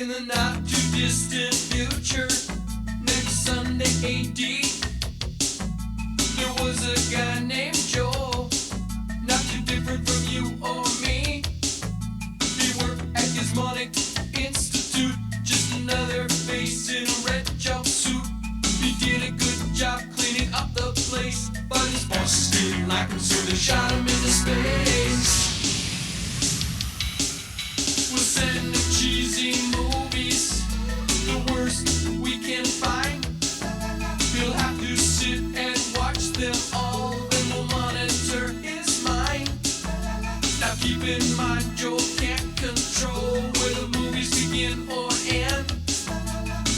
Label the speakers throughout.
Speaker 1: In the not too distant future, next Sunday AD, there was a guy named Joel, not too different from you or me. He worked at Gizmonic Institute, just another face in a red jumpsuit. He did a good job cleaning up the place, but his bosses didn't like him, so they shot him into space. We'll send him cheesy movies, the worst we can find. He'll have to sit and watch them all, then we'll monitor his mind. Now keep in mind, Joel can't control where the movies begin or end,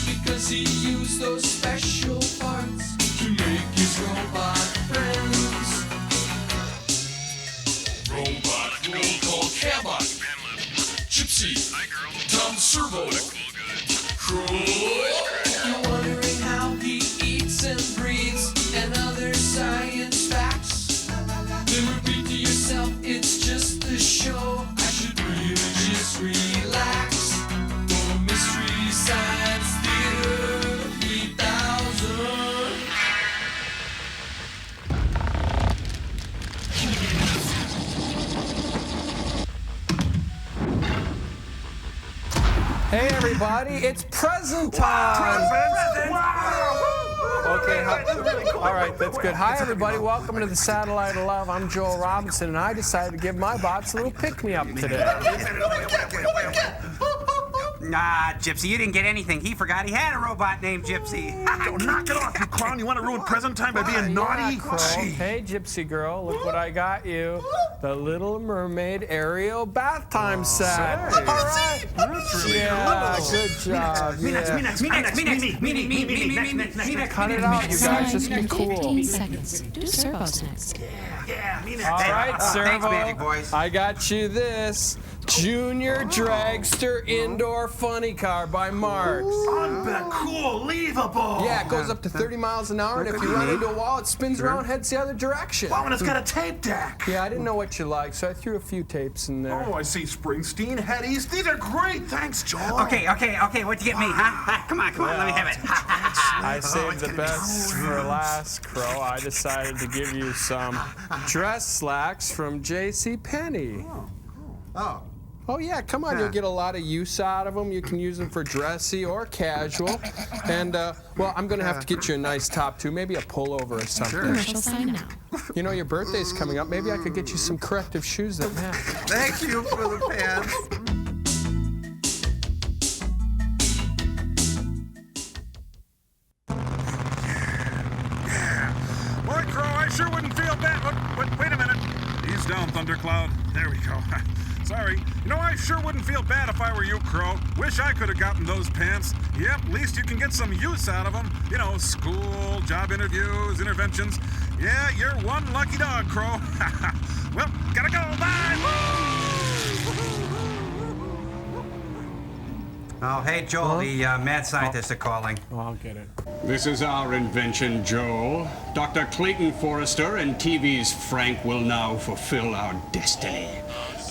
Speaker 1: because he used those special parts to make his robot friends. Robot roll called Cowboy, Gypsy, Tom Servo, Crow. You're wondering how he eats and breathes and other science facts, then repeat to yourself, it's just the show. I should really just relax. For Mystery Science Theater 3000.
Speaker 2: Hey everybody, it's present time! Okay, all right, that's good. Hi everybody, welcome to the Satellite of Love. I'm Joel Robinson, and I decided to give my bots a little pick-me-up today.
Speaker 3: Nah, Gypsy, you didn't get anything. He forgot he had a robot named Gypsy.
Speaker 4: Don't knock it off, you clown. You want to ruin present time by being naughty?
Speaker 2: Hey, Gypsy girl, look what I got you. The Little Mermaid Ariel bath time set.
Speaker 4: All right.
Speaker 2: Yeah, good job.
Speaker 3: Me next.
Speaker 2: Cut it out, you guys. Just be cool.
Speaker 5: 15 seconds. Do Servo's next.
Speaker 3: Yeah, me next.
Speaker 2: All right, Servo.
Speaker 3: Thanks, Magic Boys.
Speaker 2: I got you this. Junior Dragster Indoor Funny Car by Marx.
Speaker 4: Unbelievable.
Speaker 2: Yeah, it goes up to 30 miles an hour, and if you run into a wall, it spins around, heads the other direction.
Speaker 4: Wow, and it's got a tape deck.
Speaker 2: Yeah, I didn't know what you liked, so I threw a few tapes in there.
Speaker 4: Oh, I see Springsteen, Headies. These are great. Thanks, Joel.
Speaker 3: Okay, what'd you get me, huh? Come on, let me have it.
Speaker 2: I saved the best for last, Crow. I decided to give you some dress slacks from JCPenney. Oh yeah, come on, you'll get a lot of use out of them. You can use them for dressy or casual. And, well, I'm gonna have to get you a nice top too, maybe a pullover or something.
Speaker 5: Commercial sign now.
Speaker 2: You know, your birthday's coming up. Maybe I could get you some corrective shoes that match.
Speaker 6: Thank you for the pants.
Speaker 4: Boy, Crow, I sure wouldn't feel bad. Wait a minute. Ease down, Thundercloud. There we go. Sorry. You know, I sure wouldn't feel bad if I were you, Crow. Wish I could have gotten those pants. Yep, at least you can get some use out of them. You know, school, job interviews, interventions. Yeah, you're one lucky dog, Crow. Well, gotta go. Bye.
Speaker 3: Oh, hey, Joel, the mad scientists are calling.
Speaker 2: Oh, I'll get it.
Speaker 7: This is our invention, Joel. Dr. Clayton Forrester and TV's Frank will now fulfill our destiny.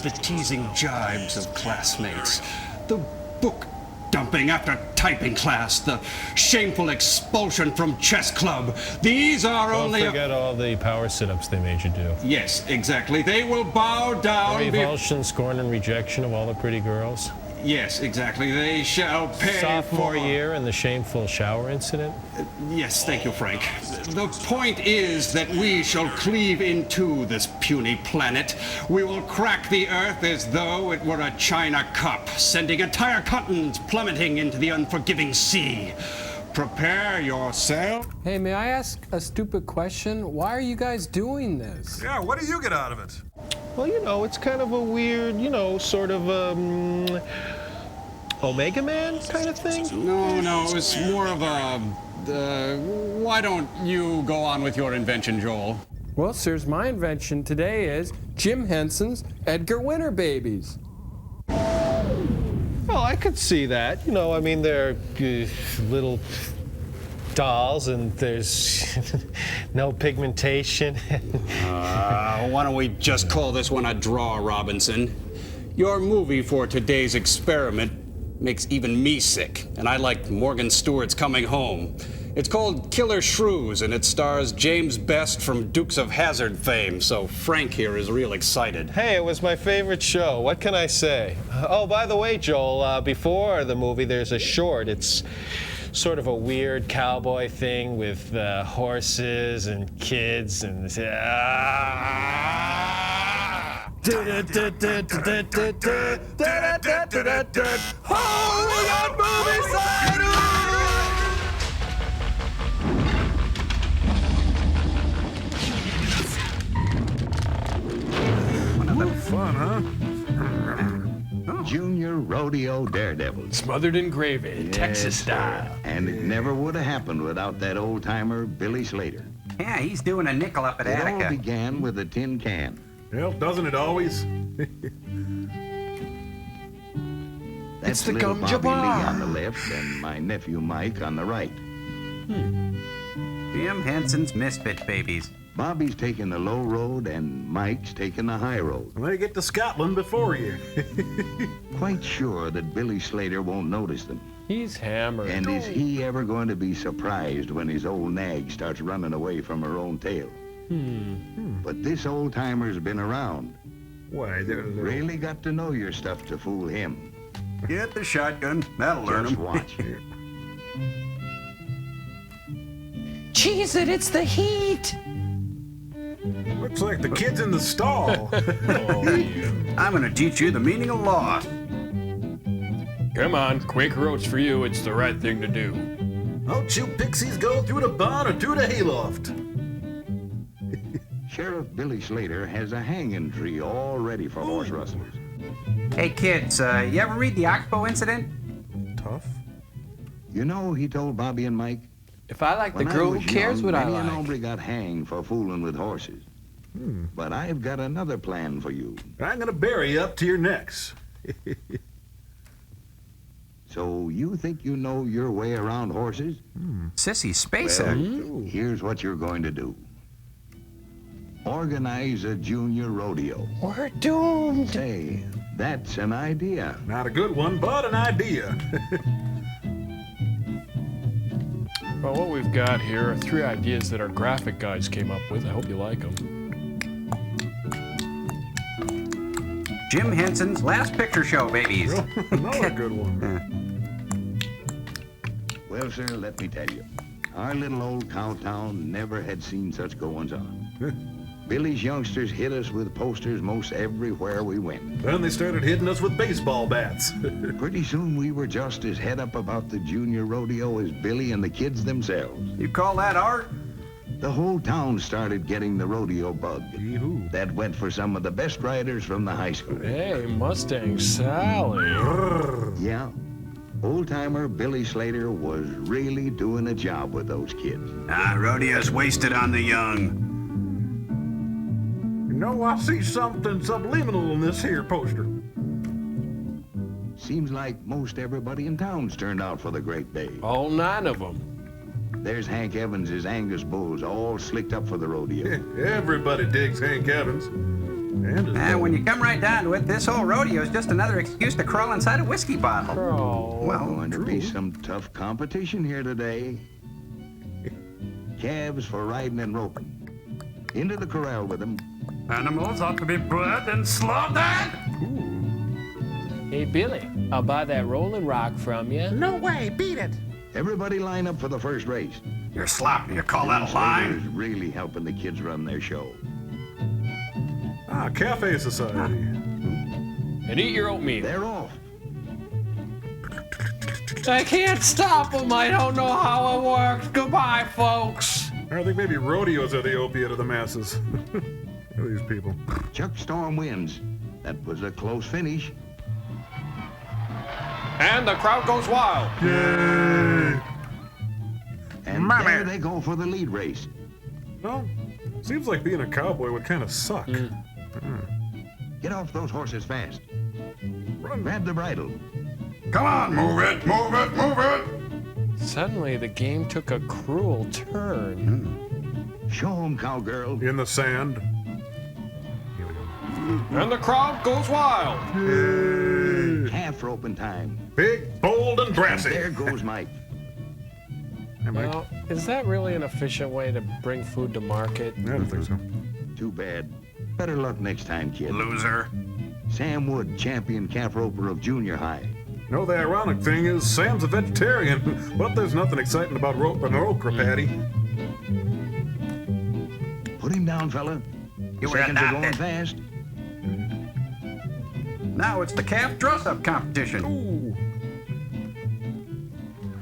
Speaker 7: The teasing jibes of classmates, the book dumping after typing class, the shameful expulsion from chess club. These are
Speaker 8: Don't
Speaker 7: only...
Speaker 8: forget all the power sit-ups they made you do.
Speaker 7: Yes, exactly. They will bow down...
Speaker 8: Revulsion, scorn, and rejection of all the pretty girls.
Speaker 7: Yes, exactly. They shall pay
Speaker 8: Sophomore
Speaker 7: for...
Speaker 8: year and the shameful shower incident.
Speaker 7: Yes, thank you, Frank. The point is that we shall cleave into this puny planet. We will crack the Earth as though it were a china cup, sending entire continents plummeting into the unforgiving sea. Prepare yourself.
Speaker 2: Hey, may I ask a stupid question? Why are you guys doing this?
Speaker 4: Yeah, what do you get out of it?
Speaker 8: Well, you know, it's kind of a weird, you know, sort of Omega Man kind of thing.
Speaker 7: No, it's more of a... why don't you go on with your invention, Joel?
Speaker 2: Well, sirs, my invention today is Jim Henson's Edgar Winter babies.
Speaker 8: Well, I could see that. You know, I mean, they're little dolls and there's no pigmentation.
Speaker 7: Why don't we just call this one a draw, Robinson? Your movie for today's experiment makes even me sick, and I like Morgan Stewart's Coming Home. It's called Killer Shrews, and it stars James Best from Dukes of Hazzard fame, so Frank here is real excited.
Speaker 8: Hey, it was my favorite show. What can I say? Oh, by the way, Joel, before the movie, there's a short. It's sort of a weird cowboy thing with horses and kids and...
Speaker 2: Hollywood movie side!
Speaker 4: Fun, huh?
Speaker 9: Junior Rodeo Daredevil.
Speaker 2: Smothered in gravy, Texas style.
Speaker 9: And it never would have happened without that old-timer Billy Slater.
Speaker 3: Yeah, he's doing a nickel up at
Speaker 9: It all
Speaker 3: Attica.
Speaker 9: began with a tin can.
Speaker 4: Well, doesn't it always?
Speaker 9: That's
Speaker 2: the
Speaker 9: little
Speaker 2: gum
Speaker 9: Bobby Lee
Speaker 2: jabbar.
Speaker 9: on the left and my nephew Mike on the right.
Speaker 3: Jim Henson's Misfit Babies.
Speaker 9: Bobby's taking the low road and Mike's taking the high road.
Speaker 4: They get to Scotland before you.
Speaker 9: Quite sure that Billy Slater won't notice them.
Speaker 2: He's hammered.
Speaker 9: And is he ever going to be surprised when his old nag starts running away from her own tail? But this old-timer's been around.
Speaker 4: Why, they're
Speaker 9: Really got to know your stuff to fool him.
Speaker 3: Get the shotgun. That'll learn
Speaker 9: Just
Speaker 3: him.
Speaker 9: watch.
Speaker 10: Cheese it, it's the heat!
Speaker 4: Looks like the kid's in the stall.
Speaker 3: I'm gonna teach you the meaning of law.
Speaker 2: Come on, Quaker Oats for you. It's the right thing to do.
Speaker 4: Don't you pixies go through the barn or through the hayloft.
Speaker 9: Sheriff Billy Slater has a hanging tree all ready for horse rustlers.
Speaker 3: Hey kids, you ever read the Oxbow incident?
Speaker 4: Tough?
Speaker 9: You know, he told Bobby and Mike,
Speaker 2: If I like the
Speaker 9: when
Speaker 2: girl,
Speaker 9: I
Speaker 2: who
Speaker 9: was
Speaker 2: cares
Speaker 9: young,
Speaker 2: what I
Speaker 9: many an
Speaker 2: like?
Speaker 9: hombre got hanged for fooling with horses. But I've got another plan for you.
Speaker 4: I'm gonna bury you up to your necks.
Speaker 9: So you think you know your way around horses?
Speaker 3: Sissy Spacer.
Speaker 9: Well, here's what you're going to do. Organize a junior rodeo.
Speaker 10: We're doomed.
Speaker 9: Say, that's an idea.
Speaker 4: Not a good one, but an idea.
Speaker 2: Well, what we've got here are 3 ideas that our graphic guys came up with. I hope you like them.
Speaker 3: Jim Henson's Last Picture Show, babies.
Speaker 4: Another good one.
Speaker 9: Well, sir, let me tell you. Our little old cow town never had seen such goings-on. Billy's youngsters hit us with posters most everywhere we went.
Speaker 4: Then they started hitting us with baseball bats.
Speaker 9: Pretty soon we were just as head up about the junior rodeo as Billy and the kids themselves.
Speaker 3: You call that art?
Speaker 9: The whole town started getting the rodeo bug.
Speaker 4: Yee-hoo.
Speaker 9: That went for some of the best riders from the high school.
Speaker 2: Hey, Mustang Sally.
Speaker 9: Yeah, old-timer Billy Slater was really doing a job with those kids.
Speaker 3: Rodeo's wasted on the young.
Speaker 4: You know, I see something subliminal in this here poster.
Speaker 9: Seems like most everybody in town's turned out for the great day.
Speaker 2: All 9 of them.
Speaker 9: There's Hank Evans's Angus bulls all slicked up for the rodeo.
Speaker 4: Everybody digs Hank Evans. And his
Speaker 3: When you come right down to it, this whole rodeo is just another excuse to crawl inside a whiskey bottle.
Speaker 2: Oh,
Speaker 3: Well,
Speaker 9: Going to be some tough competition here today. Calves for riding and roping. Into the corral with them.
Speaker 3: animals ought to be bred and slaughtered.
Speaker 2: hey, Billy, I'll buy that Rolling Rock from you.
Speaker 10: No way, beat it.
Speaker 9: Everybody line up for the first race.
Speaker 3: You're sloppy. You call that a
Speaker 9: Slater
Speaker 3: line?
Speaker 9: is really helping the kids run their show.
Speaker 4: Cafe Society.
Speaker 2: And eat your oatmeal.
Speaker 9: They're off.
Speaker 2: I can't stop them. I don't know how it works. Goodbye, folks.
Speaker 4: I think maybe rodeos are the opiate of the masses. These people.
Speaker 9: Chuck Storm wins. That was a close finish.
Speaker 2: And the crowd goes wild.
Speaker 4: Yay!
Speaker 9: And there they go for the lead race.
Speaker 4: Well, seems like being a cowboy would kind of suck.
Speaker 9: Get off those horses fast.
Speaker 4: Run.
Speaker 9: Grab the bridle.
Speaker 3: Come on, move it, move it, move it.
Speaker 2: Suddenly, the game took a cruel turn.
Speaker 9: Show 'em, cowgirl.
Speaker 4: In the sand.
Speaker 2: And the crowd goes wild.
Speaker 9: Half calf roping time.
Speaker 4: Big, bold, and
Speaker 9: And
Speaker 4: brassy.
Speaker 9: there goes Mike.
Speaker 4: Hey, Mike.
Speaker 2: Now, is that really an efficient way to bring food to market?
Speaker 4: I don't think so.
Speaker 9: Too bad. Better luck next time, kid.
Speaker 3: Loser.
Speaker 9: Sam Wood, champion calf roper of junior high.
Speaker 4: You know, the ironic thing is Sam's a vegetarian, but there's nothing exciting about roping an okra patty.
Speaker 9: Put him down, fella.
Speaker 3: You were
Speaker 9: Seconds are going
Speaker 3: adopted.
Speaker 9: fast.
Speaker 3: Now it's the calf dress-up competition.
Speaker 4: Ooh.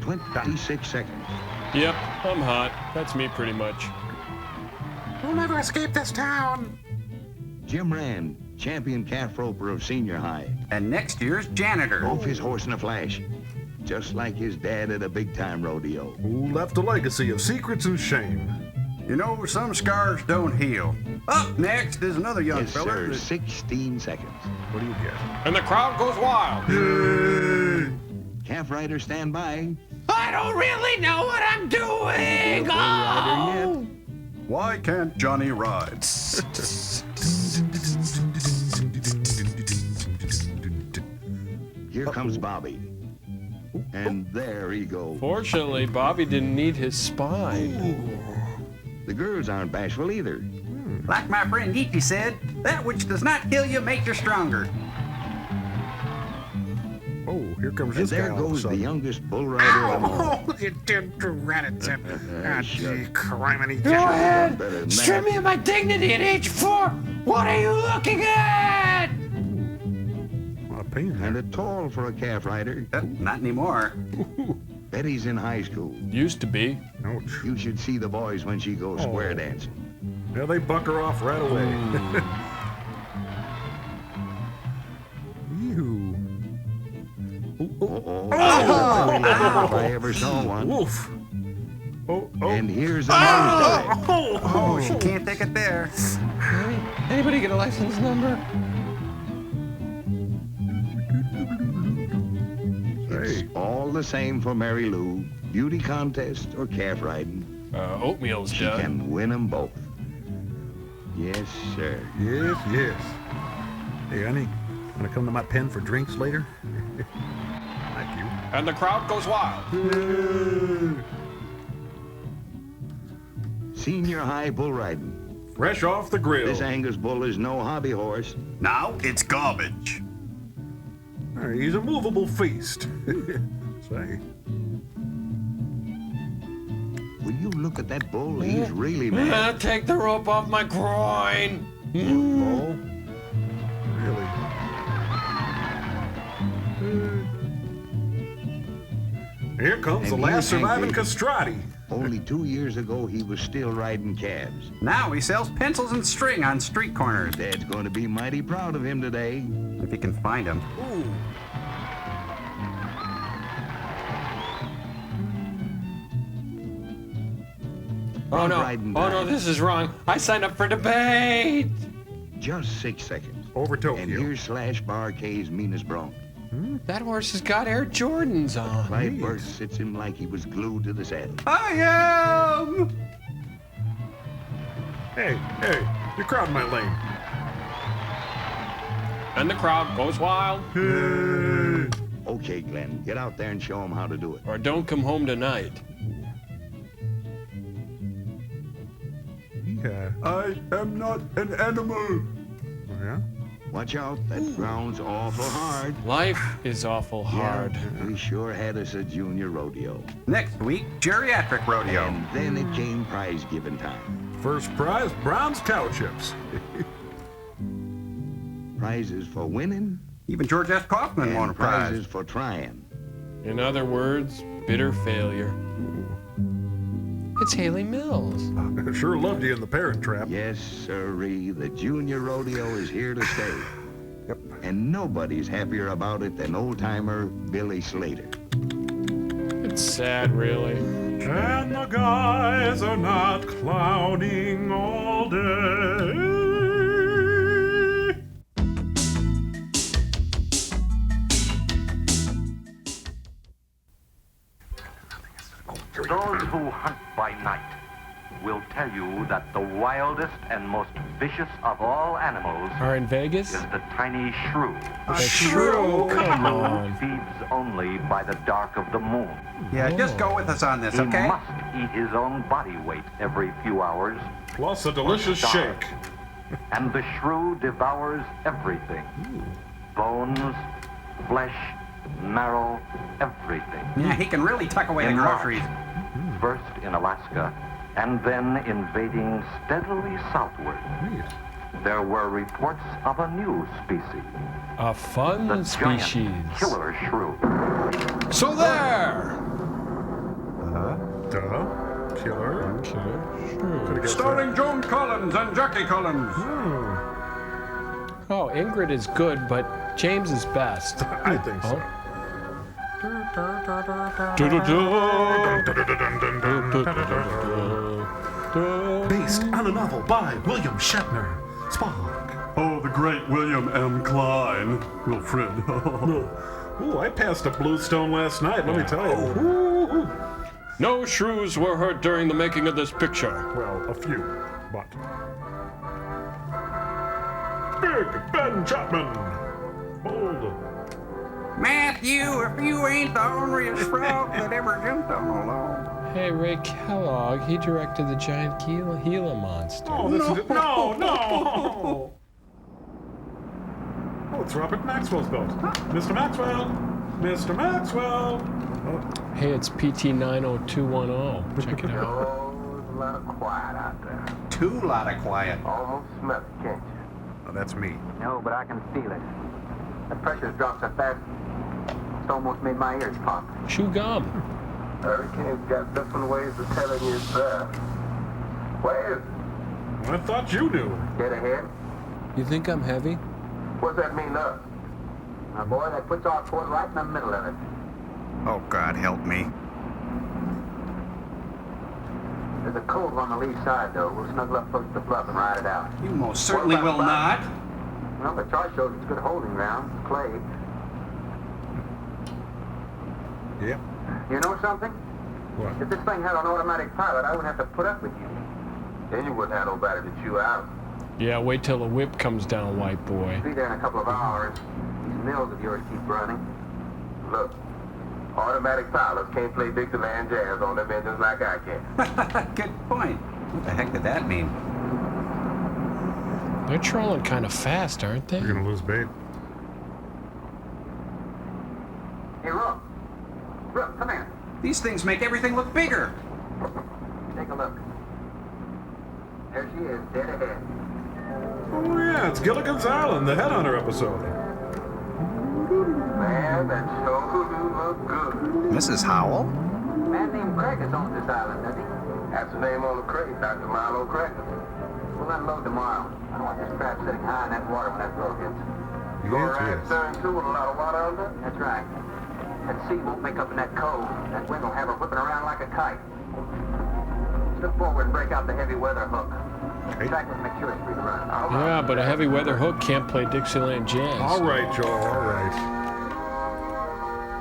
Speaker 9: 26 seconds.
Speaker 2: Yep, I'm hot. That's me pretty much.
Speaker 3: We'll never escape this town.
Speaker 9: Jim Rand, champion calf roper of senior high.
Speaker 3: And next year's janitor.
Speaker 9: Off his horse in a flash. Just like his dad at a big-time rodeo.
Speaker 4: Who left a legacy of secrets and shame.
Speaker 3: You know, some scars don't heal. Up next is another young
Speaker 9: Yes,
Speaker 3: fella.
Speaker 9: sir.
Speaker 3: that-
Speaker 9: 16 seconds.
Speaker 4: What do you get?
Speaker 2: And the crowd goes wild.
Speaker 9: Calf rider, stand by.
Speaker 10: I don't really know what I'm doing.
Speaker 9: Bull rider yet.
Speaker 3: Why can't Johnny ride?
Speaker 9: Here comes Bobby. And there he goes.
Speaker 2: Fortunately, Bobby didn't need his spine.
Speaker 9: The girls aren't bashful either.
Speaker 3: Like my friend Nietzsche said, that which does not kill you makes you stronger.
Speaker 4: Oh, here comes
Speaker 9: And
Speaker 4: this guy.
Speaker 9: there
Speaker 4: all of a
Speaker 9: goes the
Speaker 4: sudden.
Speaker 9: youngest bull rider of them all.
Speaker 4: Oh, you did rat-a-tip. Ah, gee, criminy.
Speaker 10: Go ahead.
Speaker 9: Better than
Speaker 10: Strip
Speaker 9: that.
Speaker 10: me of my dignity at age 4. What are you looking at?
Speaker 4: A lot of pain there.
Speaker 9: And a tall for a calf rider.
Speaker 3: Not anymore.
Speaker 9: Betty's in high school.
Speaker 2: Used to be.
Speaker 4: Ouch.
Speaker 9: You should see the boys when she goes square dancing.
Speaker 4: Yeah, they buck her off right away. Ew.
Speaker 9: Oh, if I ever saw one.
Speaker 4: Woof. Oh, oh.
Speaker 9: And here's a nosedive.
Speaker 3: Oh, she can't take it there.
Speaker 10: Anybody get a license number?
Speaker 9: It's all the same for Mary Lou. Beauty contest or calf riding.
Speaker 2: Oatmeal's
Speaker 9: She
Speaker 2: done.
Speaker 9: can win them both. Yes, sir.
Speaker 4: Yes, yes. Hey, honey, wanna come to my pen for drinks later? Thank you.
Speaker 2: And the crowd goes wild.
Speaker 9: Senior high bull riding.
Speaker 4: Fresh off the grill.
Speaker 9: This Angus bull is no hobby horse.
Speaker 3: Now it's garbage.
Speaker 4: He's a movable feast. Say.
Speaker 9: Will you look at that bull? He's really mad.
Speaker 2: Take the rope off my groin.
Speaker 4: Bull? Really? Here comes the
Speaker 9: And
Speaker 4: last
Speaker 9: here's
Speaker 4: surviving
Speaker 9: Hank
Speaker 4: castrati.
Speaker 9: Only 2 years ago, he was still riding calves.
Speaker 3: Now he sells pencils and string on street corners.
Speaker 9: Dad's going to be mighty proud of him today.
Speaker 3: If he can find him.
Speaker 4: Ooh.
Speaker 2: Oh no.
Speaker 9: Riding
Speaker 2: Oh no,
Speaker 9: time.
Speaker 2: this is wrong. I signed up for debate.
Speaker 9: Just 6 seconds.
Speaker 4: Over Tokyo.
Speaker 9: And here's Slash Bar K's meanest bronc.
Speaker 2: That horse has got Air Jordans on.
Speaker 9: Clyde Burke sits him like he was glued to the saddle.
Speaker 3: I am!
Speaker 4: Hey, you're crowding my lane.
Speaker 2: And the crowd goes wild.
Speaker 9: Okay, Glenn, get out there and show him how to do it.
Speaker 2: Or don't come home tonight.
Speaker 4: Yeah.
Speaker 3: I am not an animal.
Speaker 4: Yeah?
Speaker 9: Watch out, that ground's awful hard.
Speaker 2: Life is awful hard.
Speaker 9: Yeah, we sure had us a junior rodeo.
Speaker 3: Next week, geriatric rodeo.
Speaker 9: And then it came prize giving time.
Speaker 4: First prize, Brown's cow chips.
Speaker 9: Prizes for winning
Speaker 3: Even George S. Kaufman won a
Speaker 9: and
Speaker 3: prize.
Speaker 9: prizes for trying.
Speaker 2: In other words, bitter failure. It's Haley Mills.
Speaker 4: Sure loved you in the Parent Trap.
Speaker 9: Yes, sirree, the junior rodeo is here to stay.
Speaker 4: Yep.
Speaker 9: And nobody's happier about it than old-timer Billy Slater.
Speaker 2: It's sad, really.
Speaker 4: And the guys are not clowning all day.
Speaker 11: To those who hunt by night, will tell you that the wildest and most vicious of all animals
Speaker 2: Are in Vegas?
Speaker 11: is the tiny shrew.
Speaker 2: A shrew? Come on.
Speaker 11: Feeds only by the dark of the moon.
Speaker 3: Yeah, just go with us on this,
Speaker 11: He
Speaker 3: okay?
Speaker 11: must eat his own body weight every few hours.
Speaker 4: Plus a delicious shake.
Speaker 11: And the shrew devours everything. Bones, flesh, marrow, everything.
Speaker 3: Yeah, he can really tuck away the
Speaker 11: In
Speaker 3: groceries.
Speaker 11: March, first in Alaska, and then invading steadily southward. There were reports of a new species.
Speaker 2: A fun
Speaker 11: The
Speaker 2: species.
Speaker 11: giant Killer Shrew.
Speaker 2: So there!
Speaker 4: Killer Shrew.
Speaker 7: Starring Joan Collins and Jackie Collins.
Speaker 2: Oh, Ingrid is good, but James is best.
Speaker 4: I think so. Based on a novel by William Shatner. Spock.
Speaker 7: Oh, the great William M. Klein. Wilfred.
Speaker 4: Ooh, I passed a Bluestone last night, let me tell you. Ooh.
Speaker 2: No shrews were hurt during the making of this picture.
Speaker 4: Well, a few, but... Big Ben Chapman. Bold.
Speaker 3: Matthew, if you ain't the orneriest frog that ever jumped on a log.
Speaker 2: Hey, Ray Kellogg, he directed the giant Gila monster.
Speaker 4: Oh, this is it. No! Oh, it's Robert Maxwell's boat. Mr. Maxwell! Mr. Maxwell! Oh.
Speaker 2: Hey, it's PT90210. Check it out.
Speaker 11: Oh, there's a lot of quiet out there.
Speaker 3: Too lot of quiet.
Speaker 11: Almost smell it, can't you?
Speaker 4: Oh, that's me.
Speaker 11: No, but I can feel it. The pressure's dropped so fast, it's almost made my ears pop.
Speaker 2: Chew gum.
Speaker 11: Hurricane's got different ways of telling you it's there. Where is it?
Speaker 4: I thought you knew.
Speaker 11: Get ahead.
Speaker 2: You think I'm heavy?
Speaker 11: What's that mean, up? Now, boy, that puts our port right in the middle of it.
Speaker 3: Oh, God, help me.
Speaker 11: There's a cove on the lee side, though. We'll snuggle up close to the bluff and ride it out.
Speaker 3: You most certainly will not.
Speaker 11: Well, the chart shows it's good holding ground. Clay.
Speaker 4: Yep.
Speaker 11: You know something?
Speaker 4: What?
Speaker 11: If this thing had an automatic pilot, I wouldn't have to put up with you. Then you wouldn't have nobody to chew out.
Speaker 2: Yeah, wait till the whip comes down, white boy.
Speaker 11: Be there in a couple of hours. These mills of yours keep running. Look, automatic pilots can't play Dixieland jazz on them engines like I can.
Speaker 3: Good point. What the heck did that mean?
Speaker 2: They're trolling kind of fast, aren't they?
Speaker 4: You're gonna lose bait.
Speaker 11: Hey, Rook. Rook, come here.
Speaker 3: These things make everything look bigger.
Speaker 11: Take a look. There she is, dead ahead.
Speaker 4: Oh, yeah, it's Gilligan's Island, the Headhunter episode.
Speaker 11: Man, that sure do look good.
Speaker 3: Mrs. Howell?
Speaker 11: A man named Craig is on this island, does he? That's the name on the crate, Dr. Milo Craig. We'll unload tomorrow. I don't want this crab sitting high in that water when that boat hits. You go around stern too with a lot of water under? That's right. That sea won't make up in that cove. That wind will have her whipping around like a kite. Slip forward and break out the heavy weather hook. Track with McCure free to run.
Speaker 2: Yeah, but a heavy weather hook can't play Dixieland jazz.
Speaker 4: All right, Joel, all right.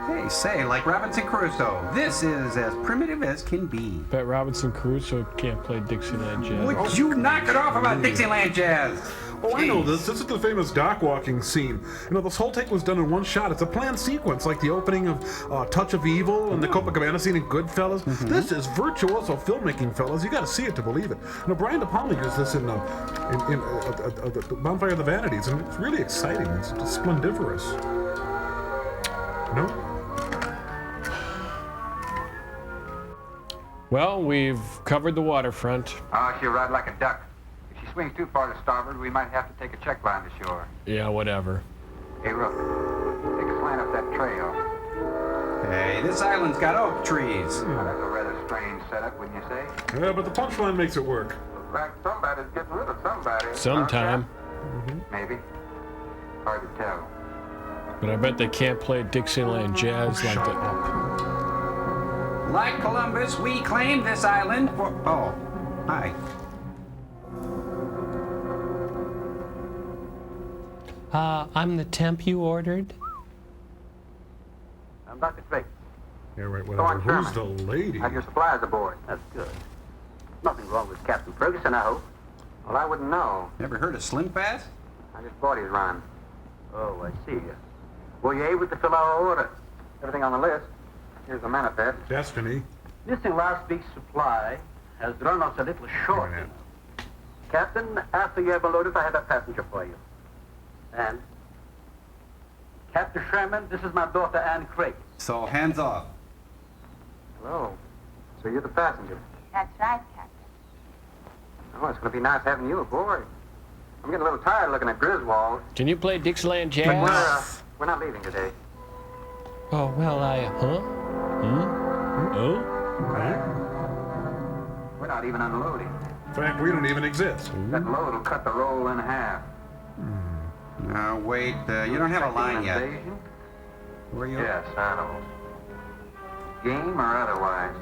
Speaker 3: Hey, say, like Robinson Crusoe, this is as primitive as can be.
Speaker 2: Bet Robinson Crusoe can't play Dixieland jazz.
Speaker 3: Would you knock it off about Dixieland jazz?
Speaker 4: Oh, I know this. This is the famous dock walking scene. You know, this whole take was done in one shot. It's a planned sequence, like the opening of Touch of Evil and the Copacabana scene in Goodfellas. This is virtuoso filmmaking, fellas. You got to see it to believe it. You know, Brian De Palma used this in the Bonfire of the Vanities, and it's really exciting. It's splendiferous. No?
Speaker 2: Well, we've covered the waterfront.
Speaker 11: Oh, she'll ride like a duck. If she swings too far to starboard, we might have to take a check line to shore.
Speaker 2: Yeah, whatever.
Speaker 11: Hey, Rook, take a slant up that trail.
Speaker 3: Hey, this island's got oak trees.
Speaker 11: Now, that's a rather strange setup, wouldn't you say?
Speaker 4: Yeah, but the punchline makes it work.
Speaker 11: Looks like somebody's getting rid of somebody.
Speaker 2: Sometime.
Speaker 11: Maybe. Hard to tell.
Speaker 2: But I bet they can't play Dixieland jazz like that.
Speaker 3: Like Columbus, we claimed this island for... Oh, hi.
Speaker 10: I'm the temp you ordered.
Speaker 11: I'm Dr. Drake.
Speaker 4: Yeah, right,
Speaker 11: Go
Speaker 4: whatever.
Speaker 11: on,
Speaker 4: Who's the lady?
Speaker 11: Have your supplies aboard. That's good. Nothing wrong with Captain Ferguson, I hope. Well, I wouldn't know.
Speaker 3: Never heard of Slim Fast?
Speaker 11: I just bought his run. Oh, I see. Were you able to fill our order? Everything on the list. Here's the manifest.
Speaker 4: Destiny.
Speaker 11: Missing last week's supply has run us a little short. Captain, after you have loaded, I have a passenger for you. And Captain Sherman, this is my daughter, Anne Craig.
Speaker 3: So, hands off.
Speaker 11: Hello. So you're the passenger?
Speaker 12: That's right, Captain.
Speaker 11: Oh, it's going to be nice having you aboard. I'm getting a little tired looking at Griswold.
Speaker 8: Can you play Dixieland Jazz?
Speaker 11: But we're not leaving today.
Speaker 8: Oh, well,
Speaker 11: We're not even unloading.
Speaker 4: In fact, we don't even exist.
Speaker 11: That load will cut the roll in half.
Speaker 3: Now, wait, you don't have a line yet. Were you?
Speaker 11: Yes, animals. Game or otherwise.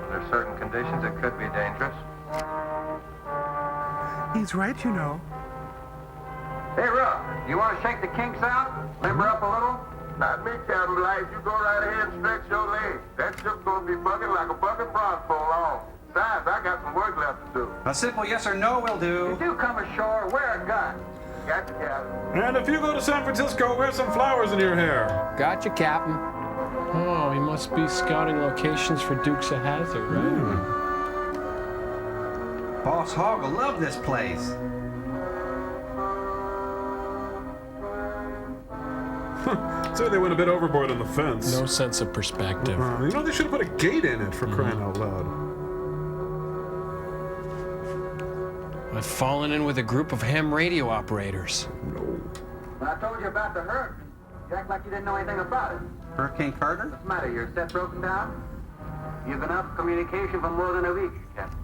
Speaker 11: Under certain conditions, it could be dangerous.
Speaker 6: He's right, you know.
Speaker 11: Hey, Ruff, you want to shake the kinks out? Limber up a little? Not me, Captain Life. You go right ahead and stretch your legs. That ship's going to be bucking like a bucket bronze pole long. Besides, I got some work left to do.
Speaker 3: A simple yes or no will do.
Speaker 11: If you do come ashore, wear a gun. Gotcha, Captain.
Speaker 4: And if you go to San Francisco, wear some flowers in your hair.
Speaker 2: Gotcha, Captain.
Speaker 8: Oh, he must be scouting locations for Dukes of Hazzard, right?
Speaker 3: Boss Hogg will love this place.
Speaker 4: So they went a bit overboard on the fence.
Speaker 8: No sense of perspective.
Speaker 4: You know, they should have put a gate in it for crying out loud.
Speaker 2: I've fallen in with a group of ham radio operators.
Speaker 11: When I told you about the hurricane, you act like you didn't know anything about it.
Speaker 3: Hurricane Carter?
Speaker 11: What's the matter? Your set broken down? You've been out of communication for more than a week, Captain.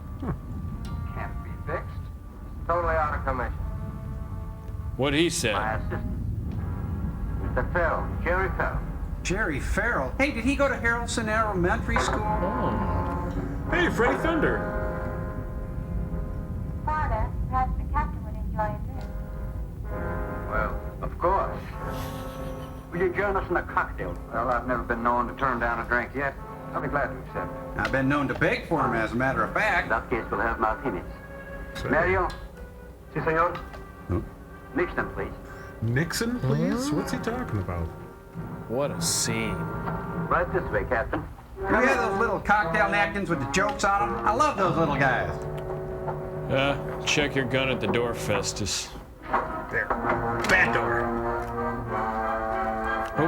Speaker 11: Can't be fixed. Totally out of commission.
Speaker 2: What'd he say?
Speaker 11: My assistant. Mr. Farrell, Jerry Farrell.
Speaker 3: Jerry Farrell? Hey, did he go to Harrelson Elementary School?
Speaker 8: Oh.
Speaker 4: Hey, Freddie Thunder.
Speaker 12: Father, perhaps the captain would enjoy a drink.
Speaker 11: Well, of course. Would you join us in a cocktail? Well, I've never been known to turn down a drink yet. I'll be glad to accept it.
Speaker 3: I've been known to beg for him, as a matter of fact.
Speaker 11: In that case, we'll have martinis. Mario? Si, senor? Nixon, please.
Speaker 4: Nixon, please? What's he talking about?
Speaker 2: What a scene.
Speaker 11: Right this way, Captain.
Speaker 3: You have those little cocktail napkins with the jokes on them? I love those little guys.
Speaker 2: Check your gun at the door, Festus.
Speaker 4: There. Bad door.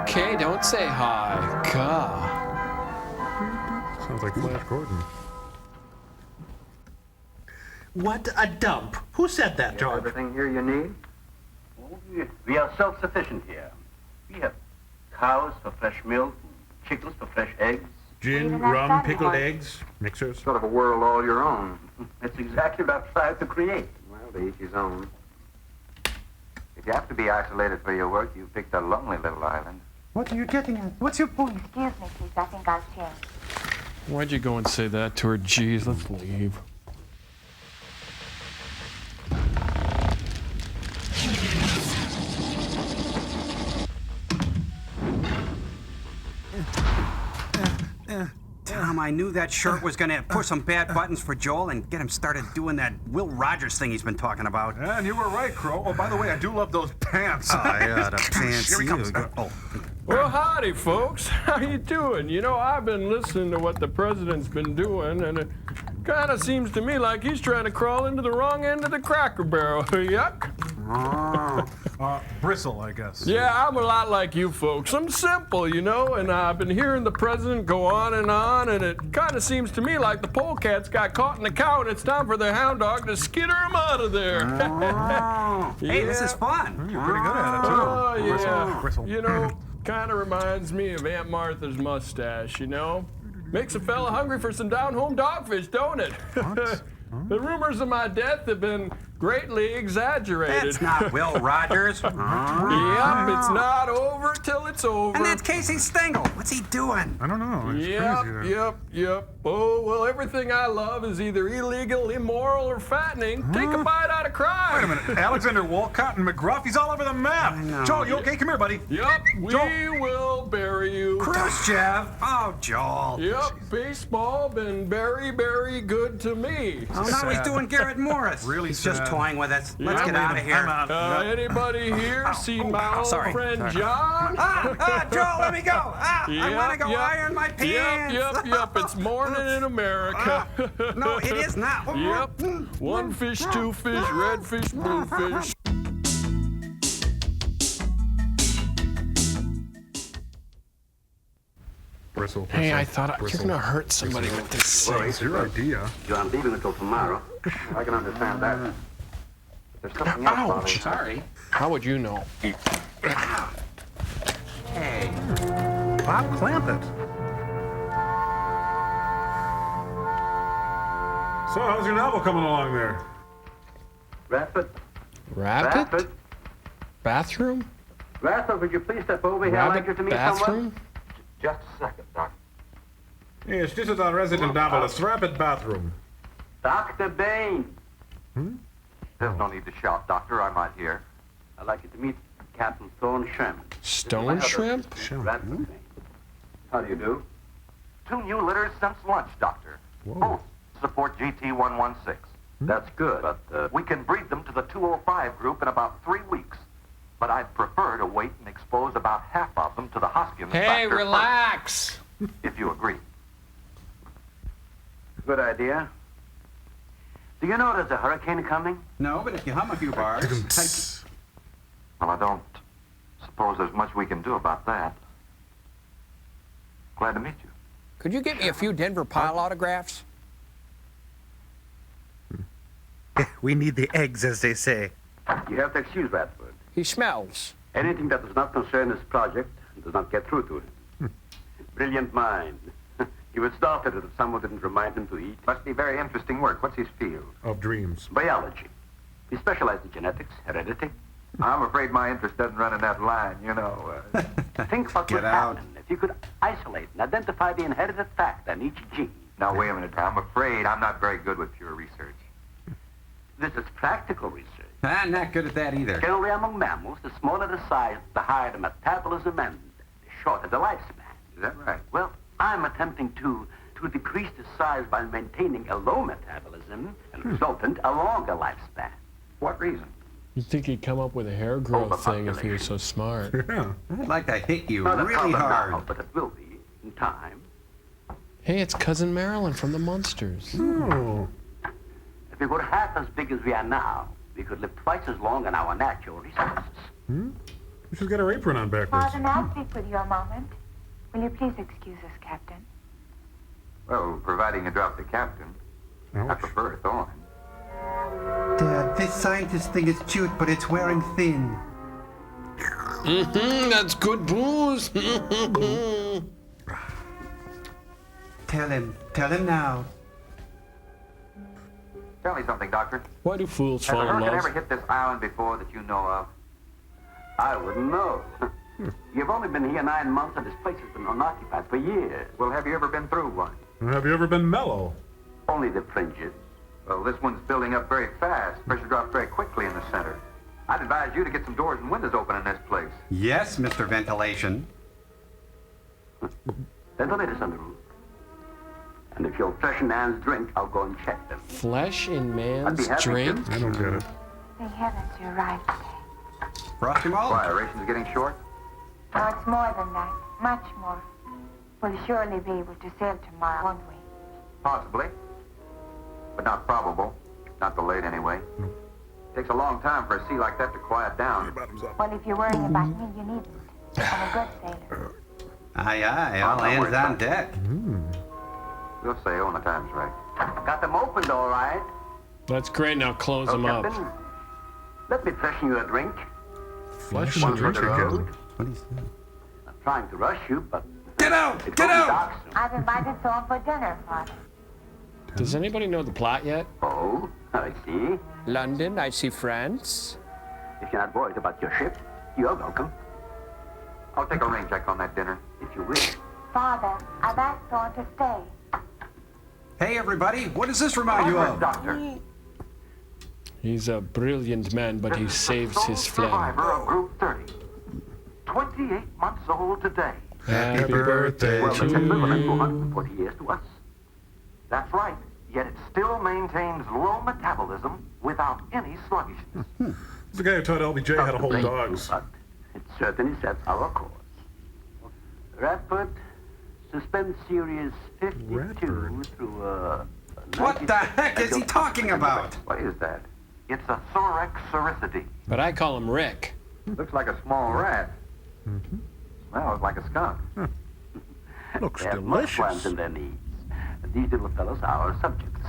Speaker 2: Okay, don't say hi. Gah.
Speaker 4: Sounds like Flash Gordon.
Speaker 6: What a dump. Who said that, John?
Speaker 11: Everything here you need? We are self-sufficient here. We have cows for fresh milk, chickens for fresh eggs.
Speaker 4: Gin, rum, pickled eggs, mixers.
Speaker 11: Sort of a world all your own. That's exactly what I've tried to create. Well, to each his own. If you have to be isolated for your work, you picked a lonely little island.
Speaker 6: What are you getting at? What's your point?
Speaker 12: Excuse me, please. I think I've changed.
Speaker 2: Why'd you go and say that to her? Jeez, let's leave.
Speaker 3: Tom, I knew that shirt was going to push some bad buttons for Joel and get him started doing that Will Rogers thing he's been talking about.
Speaker 4: And you were right, Crow. Oh, by the way, I do love those pants.
Speaker 3: Oh, yeah, the pants.
Speaker 4: Here he comes.
Speaker 3: Oh.
Speaker 2: Well, howdy, folks. How you doing? You know, I've been listening to what the president's been doing, and it kind of seems to me like he's trying to crawl into the wrong end of the Cracker Barrel. Yuck.
Speaker 4: Bristle, I guess.
Speaker 2: Yeah, I'm a lot like you folks. I'm simple, you know, and I've been hearing the president go on, and it kind of seems to me like the polecats got caught in the cow, and it's time for the hound dog to skitter him out of there.
Speaker 3: Hey, this is fun.
Speaker 4: You're pretty good at it, too.
Speaker 2: Oh, yeah.
Speaker 4: Bristle.
Speaker 2: You know, kind of reminds me of Aunt Martha's mustache, you know? Makes a fella hungry for some down-home dogfish, don't it? The rumors of my death have been greatly exaggerated.
Speaker 3: That's not Will Rogers.
Speaker 2: Yep, it's not over till it's over.
Speaker 3: And that's Casey Stengel. What's he doing?
Speaker 4: I don't know. It's crazy.
Speaker 2: Yep. Oh, well, everything I love is either illegal, immoral, or fattening. Take a bite out of crime.
Speaker 4: Wait a minute. Alexander Wolcott and McGruff, he's all over the map. Joel, you okay? Come here, buddy.
Speaker 2: Yep, we will bury you.
Speaker 3: Khrushchev. Oh, Joel.
Speaker 2: Yep, baseball been very, very good to me.
Speaker 3: Oh, now he's doing Garrett Morris.
Speaker 4: Really
Speaker 3: he's
Speaker 4: sad.
Speaker 3: just toying with us. Let's get out of here.
Speaker 2: Anybody here seen my old friend John?
Speaker 3: Joel, let me go. I want to go iron my pants.
Speaker 2: Yep. It's morning in America.
Speaker 3: No, it is not.
Speaker 2: Yep. One fish, two fish, red fish, blue fish.
Speaker 4: Bristle.
Speaker 2: Hey, I thought you're gonna hurt somebody with this
Speaker 4: Well,
Speaker 2: thing.
Speaker 4: it's your idea.
Speaker 11: I'm leaving until tomorrow. I can understand that. There's something else, Bobby.
Speaker 2: Ouch!
Speaker 3: Sorry.
Speaker 2: How would you know?
Speaker 3: Hey.
Speaker 6: Bob, clamp it.
Speaker 4: So, how's your novel coming along there?
Speaker 11: Radford?
Speaker 2: Rabbit? Bathroom?
Speaker 11: Radford, would you please step over here? I'd like you to meet someone.
Speaker 2: Bathroom?
Speaker 11: Just a second, Doctor.
Speaker 4: Yes, this is our resident novelist, Rapid Bathroom.
Speaker 11: Dr. Bain. There's no need to shout, Doctor. I'm right here. I'd like you to meet Captain Stone Shrimp.
Speaker 2: Stone Shrimp?
Speaker 11: Radford Bain. How do you do? 2 new litters since lunch, Doctor. Both support GT116. That's good, but we can breed them to the 205 group in about 3 weeks. But I'd prefer to wait and expose about half of them to the Hoskins
Speaker 2: Hey,
Speaker 11: factor
Speaker 2: relax.
Speaker 11: first, if you agree. Good idea. Do you know there's a hurricane coming?
Speaker 3: No, but if you hum a few bars.
Speaker 11: Well, I don't suppose there's much we can do about that. Glad to meet you.
Speaker 10: Could you get me a few Denver Pile autographs?
Speaker 6: We need the eggs, as they say.
Speaker 11: You have to excuse Radford.
Speaker 10: He smells.
Speaker 11: Anything that does not concern this project does not get through to him. Brilliant mind. He would start it if someone didn't remind him to eat. Must be very interesting work. What's his field?
Speaker 4: Of dreams.
Speaker 11: Biology. He specialized in genetics, heredity. I'm afraid my interest doesn't run in that line, you know. Think what would happen if you could isolate and identify the inherited factor in each gene. Now, wait a minute. I'm afraid I'm not very good with pure research. This is practical research.
Speaker 3: I'm not good at that either.
Speaker 11: Generally, among mammals, the smaller the size, the higher the metabolism and the shorter the lifespan. Is that right? Well, I'm attempting to decrease the size by maintaining a low metabolism and resultant a longer lifespan. What reason?
Speaker 2: You'd think he'd come up with a hair growth thing if he was so smart.
Speaker 4: Yeah.
Speaker 3: I'd like to hit you
Speaker 11: Not a
Speaker 3: really
Speaker 11: problem
Speaker 3: hard.
Speaker 11: now, but it will be in time.
Speaker 2: Hey, it's Cousin Marilyn from the Munsters.
Speaker 4: Oh.
Speaker 11: If we were half as big as we are now, we could live twice as long on our natural resources.
Speaker 4: She's got her apron on backwards.
Speaker 12: Father, may I speak with you a moment? Will you please excuse us, Captain?
Speaker 11: Well, providing you drop the captain. I prefer a thorn.
Speaker 3: Dad, this scientist thing is cute, but it's wearing thin.
Speaker 2: That's good booze.
Speaker 3: Tell him now.
Speaker 11: Tell me something, Doctor.
Speaker 2: Why do fools
Speaker 11: Has a
Speaker 2: fall in
Speaker 11: hurricane
Speaker 2: love?
Speaker 11: ever hit this island before that you know of? I wouldn't know. You've only been here 9 months, and this place has been unoccupied for years. Well, have you ever been through one?
Speaker 4: Have you ever been mellow?
Speaker 11: Only the fringes. Well, this one's building up very fast. Pressure drops very quickly in the center. I'd advise you to get some doors and windows open in this place.
Speaker 3: Yes, Mr. Ventilation.
Speaker 11: Ventilators on the roof. And if you'll freshen Anne's drink, I'll go and check them.
Speaker 2: Flesh in
Speaker 11: I'd be
Speaker 2: man's
Speaker 11: happy
Speaker 2: drink?
Speaker 11: to.
Speaker 4: I don't get it.
Speaker 12: Thank heavens you're right today.
Speaker 3: Frosty Malt?
Speaker 11: Why, are rations getting short?
Speaker 12: No, it's more than that. Much more. We'll surely be able to sail tomorrow, won't we?
Speaker 11: Possibly. But not probable. Not delayed anyway. Takes a long time for a sea like that to quiet down.
Speaker 12: Well, if you're worrying about me, you needn't. I'm a good sailor.
Speaker 3: Aye, aye, all
Speaker 11: I'm not worried
Speaker 3: hands on
Speaker 11: about
Speaker 3: deck.
Speaker 11: We'll say when the time's right. Got them opened, all right.
Speaker 2: That's great. Now close them up.
Speaker 11: Captain, let me freshen you a drink.
Speaker 2: Flesh
Speaker 11: One
Speaker 2: and
Speaker 11: for
Speaker 2: drink.
Speaker 11: the road.
Speaker 3: What is that?
Speaker 11: I'm trying to rush you, but
Speaker 3: Get out!
Speaker 11: it
Speaker 3: Get
Speaker 11: won't be
Speaker 3: out!
Speaker 11: dark soon.
Speaker 12: I've invited someone for dinner, Father.
Speaker 2: Does anybody know the plot yet?
Speaker 11: Oh,
Speaker 13: I see.
Speaker 2: London, I see France.
Speaker 13: If you're not worried about your ship, you're welcome. I'll take a rain check on that dinner, if you wish.
Speaker 12: Father, I've asked Dawn to stay.
Speaker 3: Hey, everybody, what does this remind you of?
Speaker 13: Doctor.
Speaker 2: He's a brilliant man, but he saves his flame.
Speaker 13: Survivor of Group 30. 28 months old today.
Speaker 2: Happy birthday
Speaker 13: Well,
Speaker 2: to
Speaker 13: it's equivalent to
Speaker 2: you.
Speaker 13: 140 years to us. That's right. Yet it still maintains low metabolism without any sluggishness.
Speaker 4: It's the guy who taught LBJ how to hold dogs.
Speaker 13: But it certainly sets our course. Radford, suspend series 52 through
Speaker 3: What the heck is he talking about?
Speaker 13: What is that? It's a Thorax cericity.
Speaker 2: But I call him Rick.
Speaker 13: Looks like a small rat. Smells like a skunk.
Speaker 6: Looks
Speaker 13: They have much
Speaker 6: delicious.
Speaker 13: plans in their needs. These little fellows are our subjects.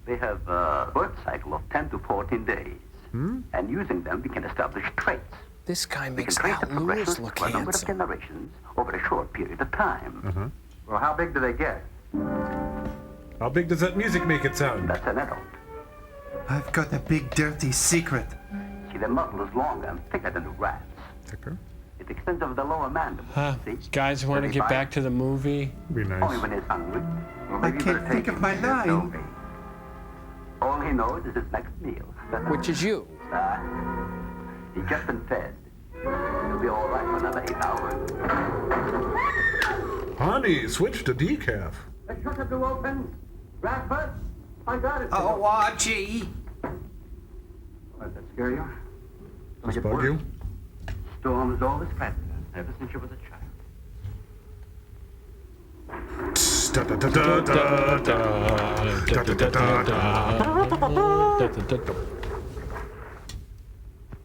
Speaker 13: They have a birth cycle of 10 to 14 days. And using them, we can establish traits.
Speaker 2: This guy
Speaker 13: We can
Speaker 2: makes
Speaker 13: trace
Speaker 2: Al
Speaker 13: the progression
Speaker 2: Lewis look
Speaker 13: for a number of
Speaker 2: handsome.
Speaker 13: generations over a short period of time. Well, how big do they get?
Speaker 4: How big does that music make it sound?
Speaker 13: That's an adult.
Speaker 3: I've got a big dirty secret.
Speaker 13: See, their muzzle is longer and thicker than the rats.
Speaker 4: Thicker?
Speaker 13: It extends over the lower mandible.
Speaker 2: Huh?
Speaker 13: See?
Speaker 2: Guys want to get
Speaker 13: 35.
Speaker 2: back to the movie?
Speaker 4: Be
Speaker 13: Only
Speaker 4: nice.
Speaker 13: when he's hungry. Well,
Speaker 3: I
Speaker 13: maybe you
Speaker 3: can't
Speaker 13: better
Speaker 3: think
Speaker 13: take
Speaker 3: of
Speaker 13: him
Speaker 3: my
Speaker 13: to his
Speaker 3: line.
Speaker 13: domain. All he knows is his next meal.
Speaker 2: Which is you.
Speaker 13: He's just been fed. He'll be all right for another 8 hours.
Speaker 4: Honey, switch to decaf.
Speaker 13: The shutter door open. Radford, I got it.
Speaker 3: Oh, gee.
Speaker 13: Does that scare you?
Speaker 4: Does it bug you?
Speaker 13: Storm's always threatened her ever since she was a child.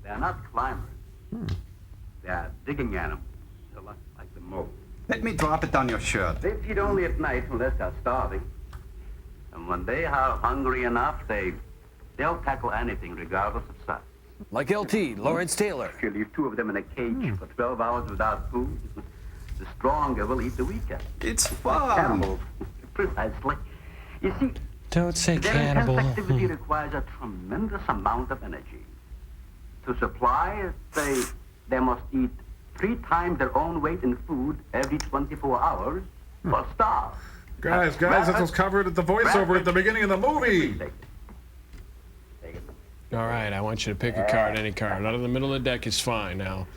Speaker 13: They're not climbers. They're digging animals. They're like the mole.
Speaker 3: Let me drop it on your shirt.
Speaker 13: They feed only at night unless they're starving. And when they are hungry enough, they'll tackle anything regardless of size.
Speaker 10: Like LT, Lawrence Taylor.
Speaker 13: If you leave 2 of them in a cage for 12 hours without food, the stronger will eat the weaker.
Speaker 3: It's fun.
Speaker 13: Cannibals. Precisely. You see,
Speaker 2: Don't say
Speaker 13: their
Speaker 2: cannibal.
Speaker 13: intense activity requires a tremendous amount of energy. To supply, they must eat 3 times their own weight in food every 24 hours or starve.
Speaker 4: Guys, this was covered at the voiceover at the beginning of the movie.
Speaker 2: All right, I want you to pick a card, any card. Out of the middle of the deck is fine now.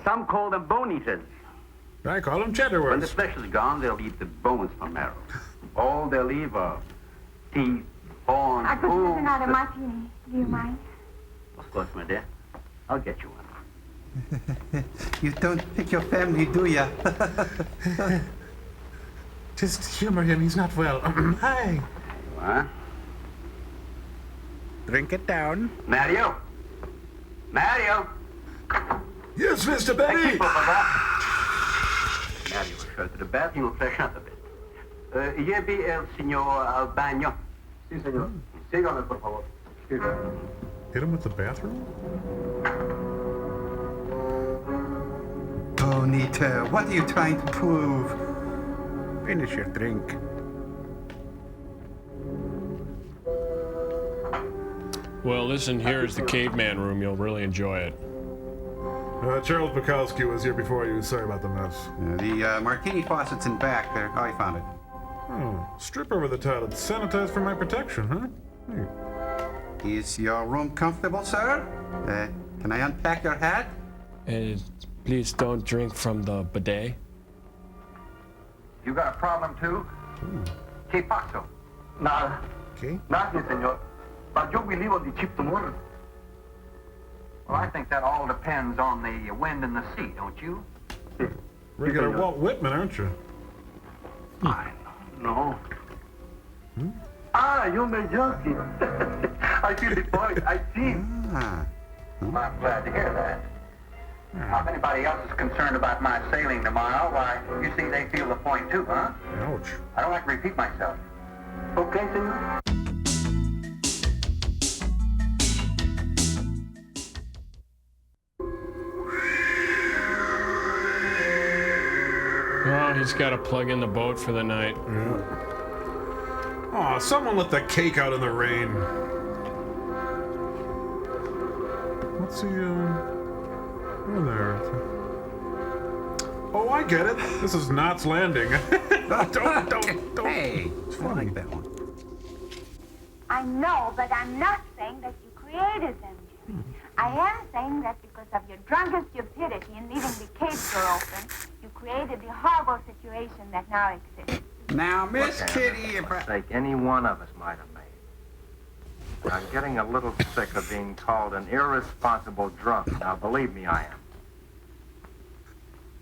Speaker 13: Some call them bone eaters.
Speaker 4: I call them
Speaker 13: When the
Speaker 4: cheddarworths.
Speaker 13: flesh is gone, they'll eat the bones from marrow. All they'll leave are teeth, horns,
Speaker 12: I could use
Speaker 13: hooves.
Speaker 12: another martini. Do you mind?
Speaker 13: Of course, my dear. I'll get you one.
Speaker 3: You don't pick your family, do ya?
Speaker 4: Just humor him, he's not well. Hi.
Speaker 13: Huh?
Speaker 6: Drink it down.
Speaker 13: Mario? Mario?
Speaker 4: Yes, Mr.
Speaker 13: Keep
Speaker 4: Benny.
Speaker 13: up with that. Mario will go to the bathroom and freshen up a bit. Lleve el señor al baño. Sí, señor. Sígame, por favor.
Speaker 4: Hit him with the bathroom?
Speaker 3: Bonita, what are you trying to prove?
Speaker 6: Finish your drink.
Speaker 2: Well, listen, here is the caveman room. You'll really enjoy it.
Speaker 4: Charles Bukowski was here before you. Sorry about the mess.
Speaker 3: The martini faucet's in back there. Oh, I found it.
Speaker 4: Oh, strip over the toilet. Sanitized for my protection, huh? Hey.
Speaker 3: Is your room comfortable, sir? Can I unpack your hat?
Speaker 2: And please don't drink from the bidet.
Speaker 13: You got a problem, too? ¿Qué pasó? Nada.
Speaker 4: Okay.
Speaker 13: Nothing, señor. But yo vivo de chip tomorrow. Well, I think that all depends on the wind and the sea, don't you?
Speaker 4: Regular Walt Whitman, aren't you?
Speaker 13: No. Ah, you're my junkie. I feel the point. I see. Well, I'm glad to hear that. Now, if anybody else is concerned about my sailing tomorrow, why, you see they feel the point too, huh?
Speaker 4: Ouch.
Speaker 13: I don't like to repeat myself. Okay, senor?
Speaker 2: Oh, he's got to plug in the boat for the night.
Speaker 4: Aw, someone let the cake out in the rain. What's he, oh, there. Oh, I get it. This is Knots Landing. don't.
Speaker 3: Hey, I like that one.
Speaker 12: I know, but I'm not saying that you created them, Jerry. I am saying that because of your drunken stupidity in leaving the cage door open, you created the horrible situation that now exists.
Speaker 3: Now, Miss Kitty,
Speaker 11: Mistake any one of us might have made. I'm getting a little sick of being called an irresponsible drunk. Now, believe me, I am.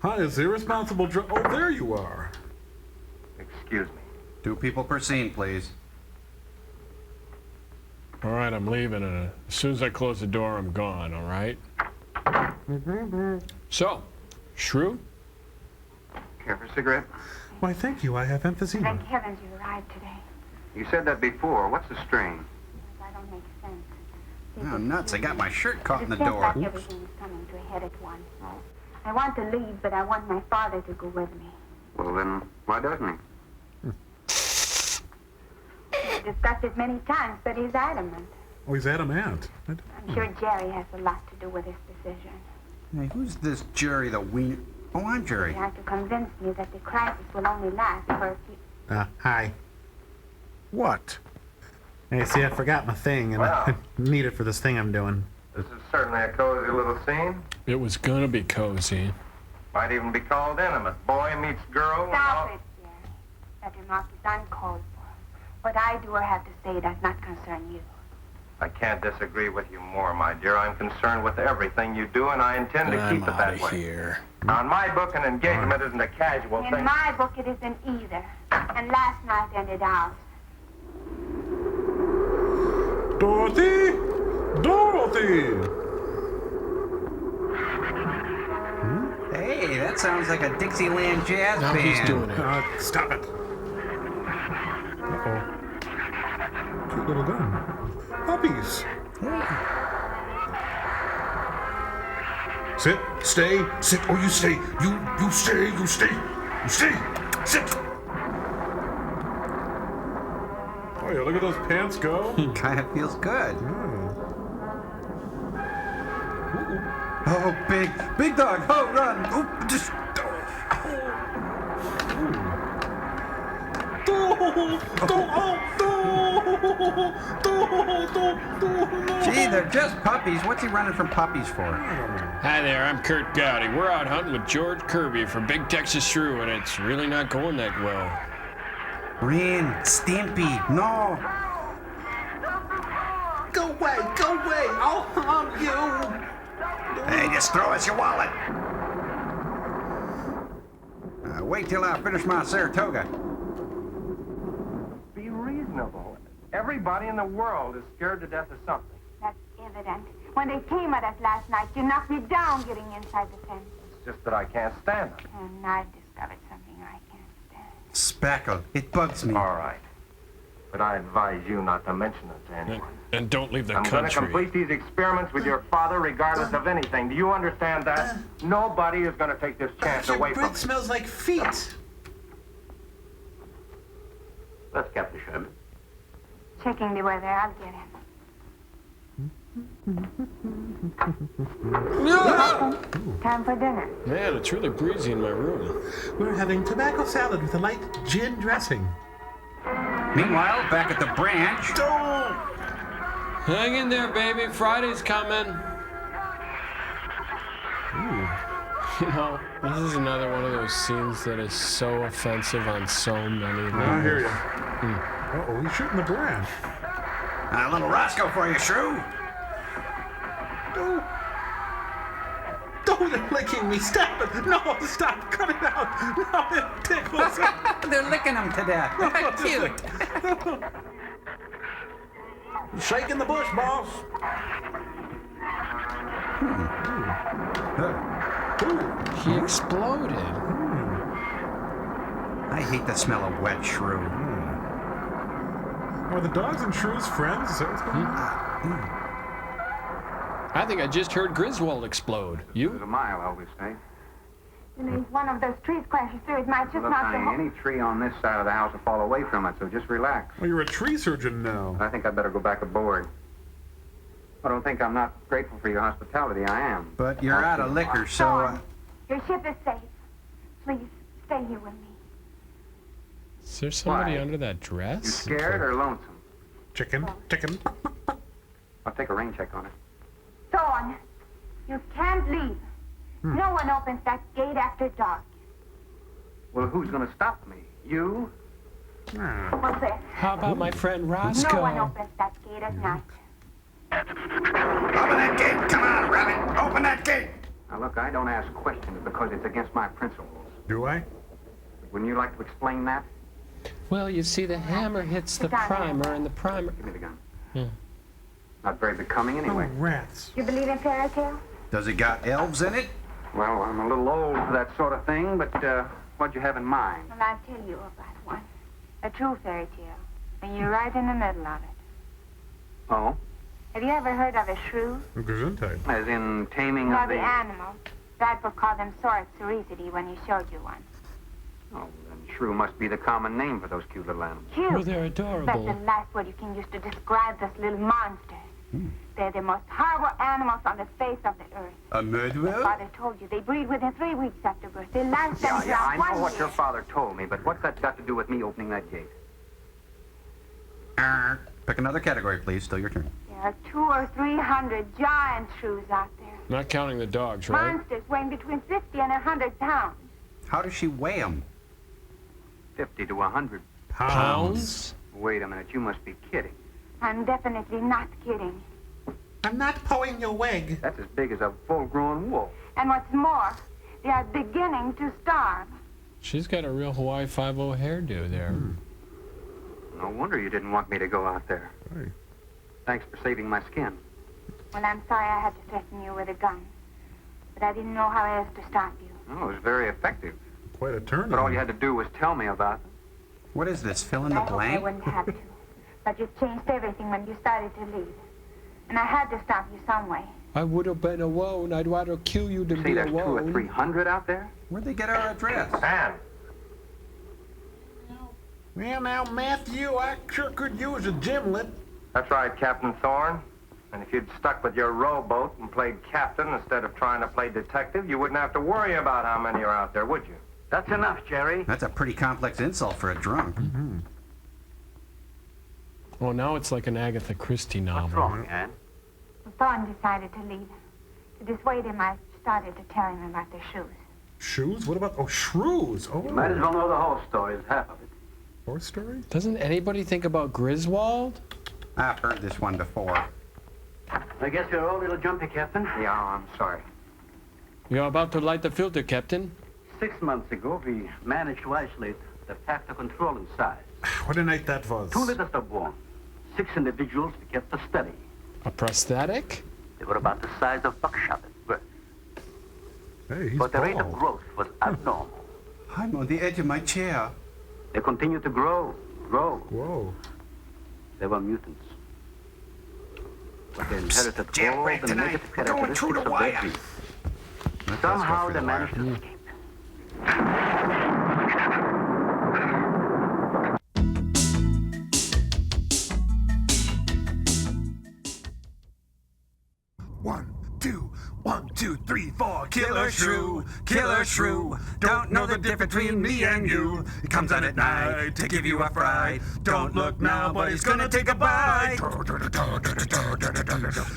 Speaker 4: Hi, is irresponsible drunk? Oh, there you are.
Speaker 11: Excuse me.
Speaker 3: 2 people per scene, please.
Speaker 2: All right, I'm leaving. As soon as I close the door, I'm gone, all right? So, Shrew?
Speaker 11: Care for a cigarette?
Speaker 4: Why, thank you. I have emphysema.
Speaker 12: Thank heavens you arrived today.
Speaker 11: You said that before. What's the strain?
Speaker 12: That don't make sense.
Speaker 3: Oh, nuts. I got my shirt caught in the
Speaker 12: It seems
Speaker 3: door.
Speaker 12: like everything is coming to a head at once. I want to leave, but I want my father to go with me.
Speaker 11: Well, then, why doesn't he?
Speaker 12: We've discussed it many times, but he's adamant.
Speaker 4: Oh, he's adamant.
Speaker 12: I'm sure Jerry has a lot to do with his decision.
Speaker 3: Hey, who's this Jerry the wiener? Oh, I'm Jerry.
Speaker 12: He has to convince me that the crisis will only last for a few...
Speaker 6: Hi. What? Hey, see, I forgot my thing, and
Speaker 11: Wow.
Speaker 6: I need it for this thing I'm doing.
Speaker 11: This is certainly a cozy little scene.
Speaker 2: It was gonna be cozy.
Speaker 11: Might even be called intimate. Boy meets girl.
Speaker 12: Stop it, Jerry. That remark is uncalled for. What I do or have to say does not concern you.
Speaker 11: I can't disagree with you more, my dear. I'm concerned with everything you do, and I intend to keep it that way.
Speaker 2: Here.
Speaker 11: Now, in my book, an engagement isn't a casual
Speaker 12: In
Speaker 11: thing.
Speaker 12: my book, it isn't either. And last night ended ours.
Speaker 4: Dorothy! Dorothy!
Speaker 3: Hey, that sounds like a Dixieland jazz
Speaker 2: Now
Speaker 3: band.
Speaker 2: he's doing it.
Speaker 4: Stop it. Uh-oh. Cute little gun. Puppies. Sit, stay, sit. Oh, you stay. You stay, you stay. You stay. Sit. Oh, yeah, look at those pants go.
Speaker 3: Kind of feels good. Oh, big dog. Oh, run. Oh, just. Gee, they're just puppies. What's he running from puppies for?
Speaker 2: Hi there, I'm Kurt Gowdy. We're out hunting with George Kirby for Big Texas Shrew, and it's really not going that well.
Speaker 3: Rin, Stimpy, no.
Speaker 6: Go away! I'll harm you!
Speaker 3: Hey, just throw us your wallet. Wait till I finish my Saratoga.
Speaker 11: Be reasonable. Everybody in the world is scared to death of something.
Speaker 12: That's evident. When they came at us last night, you knocked me down getting inside the fence.
Speaker 11: It's just that I can't stand them.
Speaker 12: And I've discovered something I can't stand.
Speaker 3: Spackle, it bugs me.
Speaker 11: All right. But I advise you not to mention it to anyone.
Speaker 2: And don't leave the
Speaker 11: I'm going to
Speaker 2: country.
Speaker 11: complete these experiments with your father regardless of anything. Do you understand that? Nobody is going to take this chance
Speaker 6: Your
Speaker 11: away from
Speaker 6: breath
Speaker 11: me.
Speaker 6: smells like feet.
Speaker 11: Let's Captain Sherman.
Speaker 12: Checking the weather, I'll get him. Time for dinner.
Speaker 2: Man, it's really breezy in my room.
Speaker 6: We're having tobacco salad with a light gin dressing.
Speaker 3: Meanwhile, back at the branch.
Speaker 2: Hang in there, baby. Friday's coming. You know, this is another one of those scenes that is so offensive on so many levels.
Speaker 4: I hear you. Uh-oh, he's shooting the branch.
Speaker 3: A little Roscoe for you, Shrew.
Speaker 6: Oh, they're licking me. Stop it. No, stop. Cut it out. No, it tickles.
Speaker 3: They're licking him to death. Cute.
Speaker 6: Shaking the bush, boss.
Speaker 2: He exploded.
Speaker 3: I hate the smell of wet Shrew.
Speaker 4: Are the dogs and Shrews friends? Is that what's going on?
Speaker 2: I think I just heard Griswold explode. You?
Speaker 11: It was a mile, I always say.
Speaker 12: You know, if one of those trees crashes through, it might just
Speaker 13: Look,
Speaker 12: knock the
Speaker 13: honey,
Speaker 12: whole...
Speaker 13: any tree on this side of the house will fall away from it, so just relax.
Speaker 4: Well, you're a tree surgeon now.
Speaker 13: I think I'd better go back aboard. I don't think I'm not grateful for your hospitality. I am.
Speaker 3: But you're out of liquor, so...
Speaker 12: Dawn, your ship is safe. Please, stay here with me.
Speaker 2: Is there somebody
Speaker 13: Why?
Speaker 2: under that
Speaker 13: You
Speaker 2: dress?
Speaker 13: scared or lonesome?
Speaker 4: Chicken.
Speaker 13: I'll take a rain check on it.
Speaker 12: Dawn, you can't leave. No one opens that gate after dark.
Speaker 13: Well, who's going to stop me? You?
Speaker 12: What's that?
Speaker 8: How about my friend Roscoe?
Speaker 12: No one opens that gate at night.
Speaker 3: Open that gate! Come on, Rabbit! Open that gate!
Speaker 13: Now, look, I don't ask questions because it's against my principles.
Speaker 4: Do I?
Speaker 13: Wouldn't you like to explain that?
Speaker 8: Well, you see, the hammer hits the primer, and the primer...
Speaker 13: Give me the gun.
Speaker 8: Yeah.
Speaker 13: Not very becoming anyway.
Speaker 4: Oh, rats.
Speaker 12: You believe in fairy tales?
Speaker 3: Does it got elves in it?
Speaker 13: Well, I'm a little old for that sort of thing, but what'd you have in mind?
Speaker 12: Well, I'll tell you about one. A true fairy tale. And you're right in the middle of it.
Speaker 13: Oh?
Speaker 12: Have you ever heard of a shrew?
Speaker 4: Gesundheit.
Speaker 13: As in taming
Speaker 12: No,
Speaker 13: of
Speaker 12: the
Speaker 13: the...
Speaker 12: animal. Dad would call them Sora's Cerisity when he showed you one.
Speaker 13: Oh, then shrew must be the common name for those cute little animals.
Speaker 12: Cute.
Speaker 8: Well, they're
Speaker 12: That's
Speaker 8: adorable.
Speaker 12: the last word you can use to describe those little monsters. They're the most horrible animals on the face of the earth.
Speaker 3: A murderer?
Speaker 12: Father told you they breed within 3 weeks after birth. They last
Speaker 13: Yeah,
Speaker 12: until
Speaker 13: I
Speaker 12: 1
Speaker 13: know what
Speaker 12: year.
Speaker 13: your father told me, but what's that got to do with me opening that gate?
Speaker 3: Pick another category, please. Still your turn.
Speaker 12: There are 200 or 300 giant shrews out there.
Speaker 2: Not counting the dogs, right?
Speaker 12: Monsters weighing between 50 and 100 pounds.
Speaker 3: How does she weigh them?
Speaker 13: 50 to 100.
Speaker 2: Pounds?
Speaker 13: Wait a minute, you must be kidding.
Speaker 12: I'm definitely not kidding.
Speaker 6: I'm not pulling your wig.
Speaker 13: That's as big as a full-grown wolf.
Speaker 12: And what's more, they are beginning to starve.
Speaker 2: She's got a real Hawaii 5-0 hairdo there.
Speaker 13: No wonder you didn't want me to go out there.
Speaker 4: Hey.
Speaker 13: Thanks for saving my skin.
Speaker 12: Well, I'm sorry I had to threaten you with a gun. But I didn't know how else to stop you.
Speaker 13: Oh, it was very effective.
Speaker 4: Quite a turn.
Speaker 13: But all you had to do was tell me about it.
Speaker 3: What is this? Fill in the
Speaker 12: I
Speaker 3: blank?
Speaker 12: wouldn't have to. But you changed everything when you started to leave. And I had to stop you some way.
Speaker 2: I would have been alone. I'd rather kill you than
Speaker 13: See,
Speaker 2: be
Speaker 13: there's 200 or
Speaker 2: alone.
Speaker 13: 300 out there?
Speaker 3: Where'd they get our address?
Speaker 13: Ann.
Speaker 6: Well, now, Matthew, I sure could use a gimlet.
Speaker 14: That's right, Captain Thorne. And if you'd stuck with your rowboat and played captain instead of trying to play detective, you wouldn't have to worry about how many are out there, would you?
Speaker 13: That's enough, Jerry.
Speaker 3: That's a pretty complex insult for a drunk.
Speaker 2: Well, now it's like an Agatha Christie novel.
Speaker 13: What's wrong, Ann?
Speaker 12: Thorne decided to leave. To dissuade him, I started to tell him about the shoes.
Speaker 4: Shoes? What about... Oh, shrews. Oh.
Speaker 13: You might as well know the whole story as half of it.
Speaker 4: Horse story?
Speaker 2: Doesn't anybody think about Griswold?
Speaker 3: I've heard this one before.
Speaker 13: I guess you're a little jumpy, Captain. Yeah, I'm sorry.
Speaker 2: You're about to light the filter, Captain.
Speaker 13: 6 months ago, we managed to isolate the factor control in size.
Speaker 4: What a night that was.
Speaker 13: 2 litters are born. 6 individuals we kept a study.
Speaker 2: A prosthetic?
Speaker 13: They were about the size of buckshot at birth.
Speaker 4: Hey, he's
Speaker 13: But the rate of
Speaker 4: bald.
Speaker 13: growth was abnormal.
Speaker 3: I'm on the edge of my chair.
Speaker 13: They continued to grow.
Speaker 4: Whoa.
Speaker 13: They were mutants. But they inherited all
Speaker 3: Jailbreak
Speaker 13: the
Speaker 3: tonight.
Speaker 13: negative
Speaker 3: We're going through the
Speaker 13: characteristics of their
Speaker 3: wire.
Speaker 13: breed. Somehow they managed to escape.
Speaker 3: One, two, three, four. Killer Shrew, Killer Shrew. Don't know the difference between me and you. He comes out at night to give you a fright. Don't look now, but he's gonna take a bite.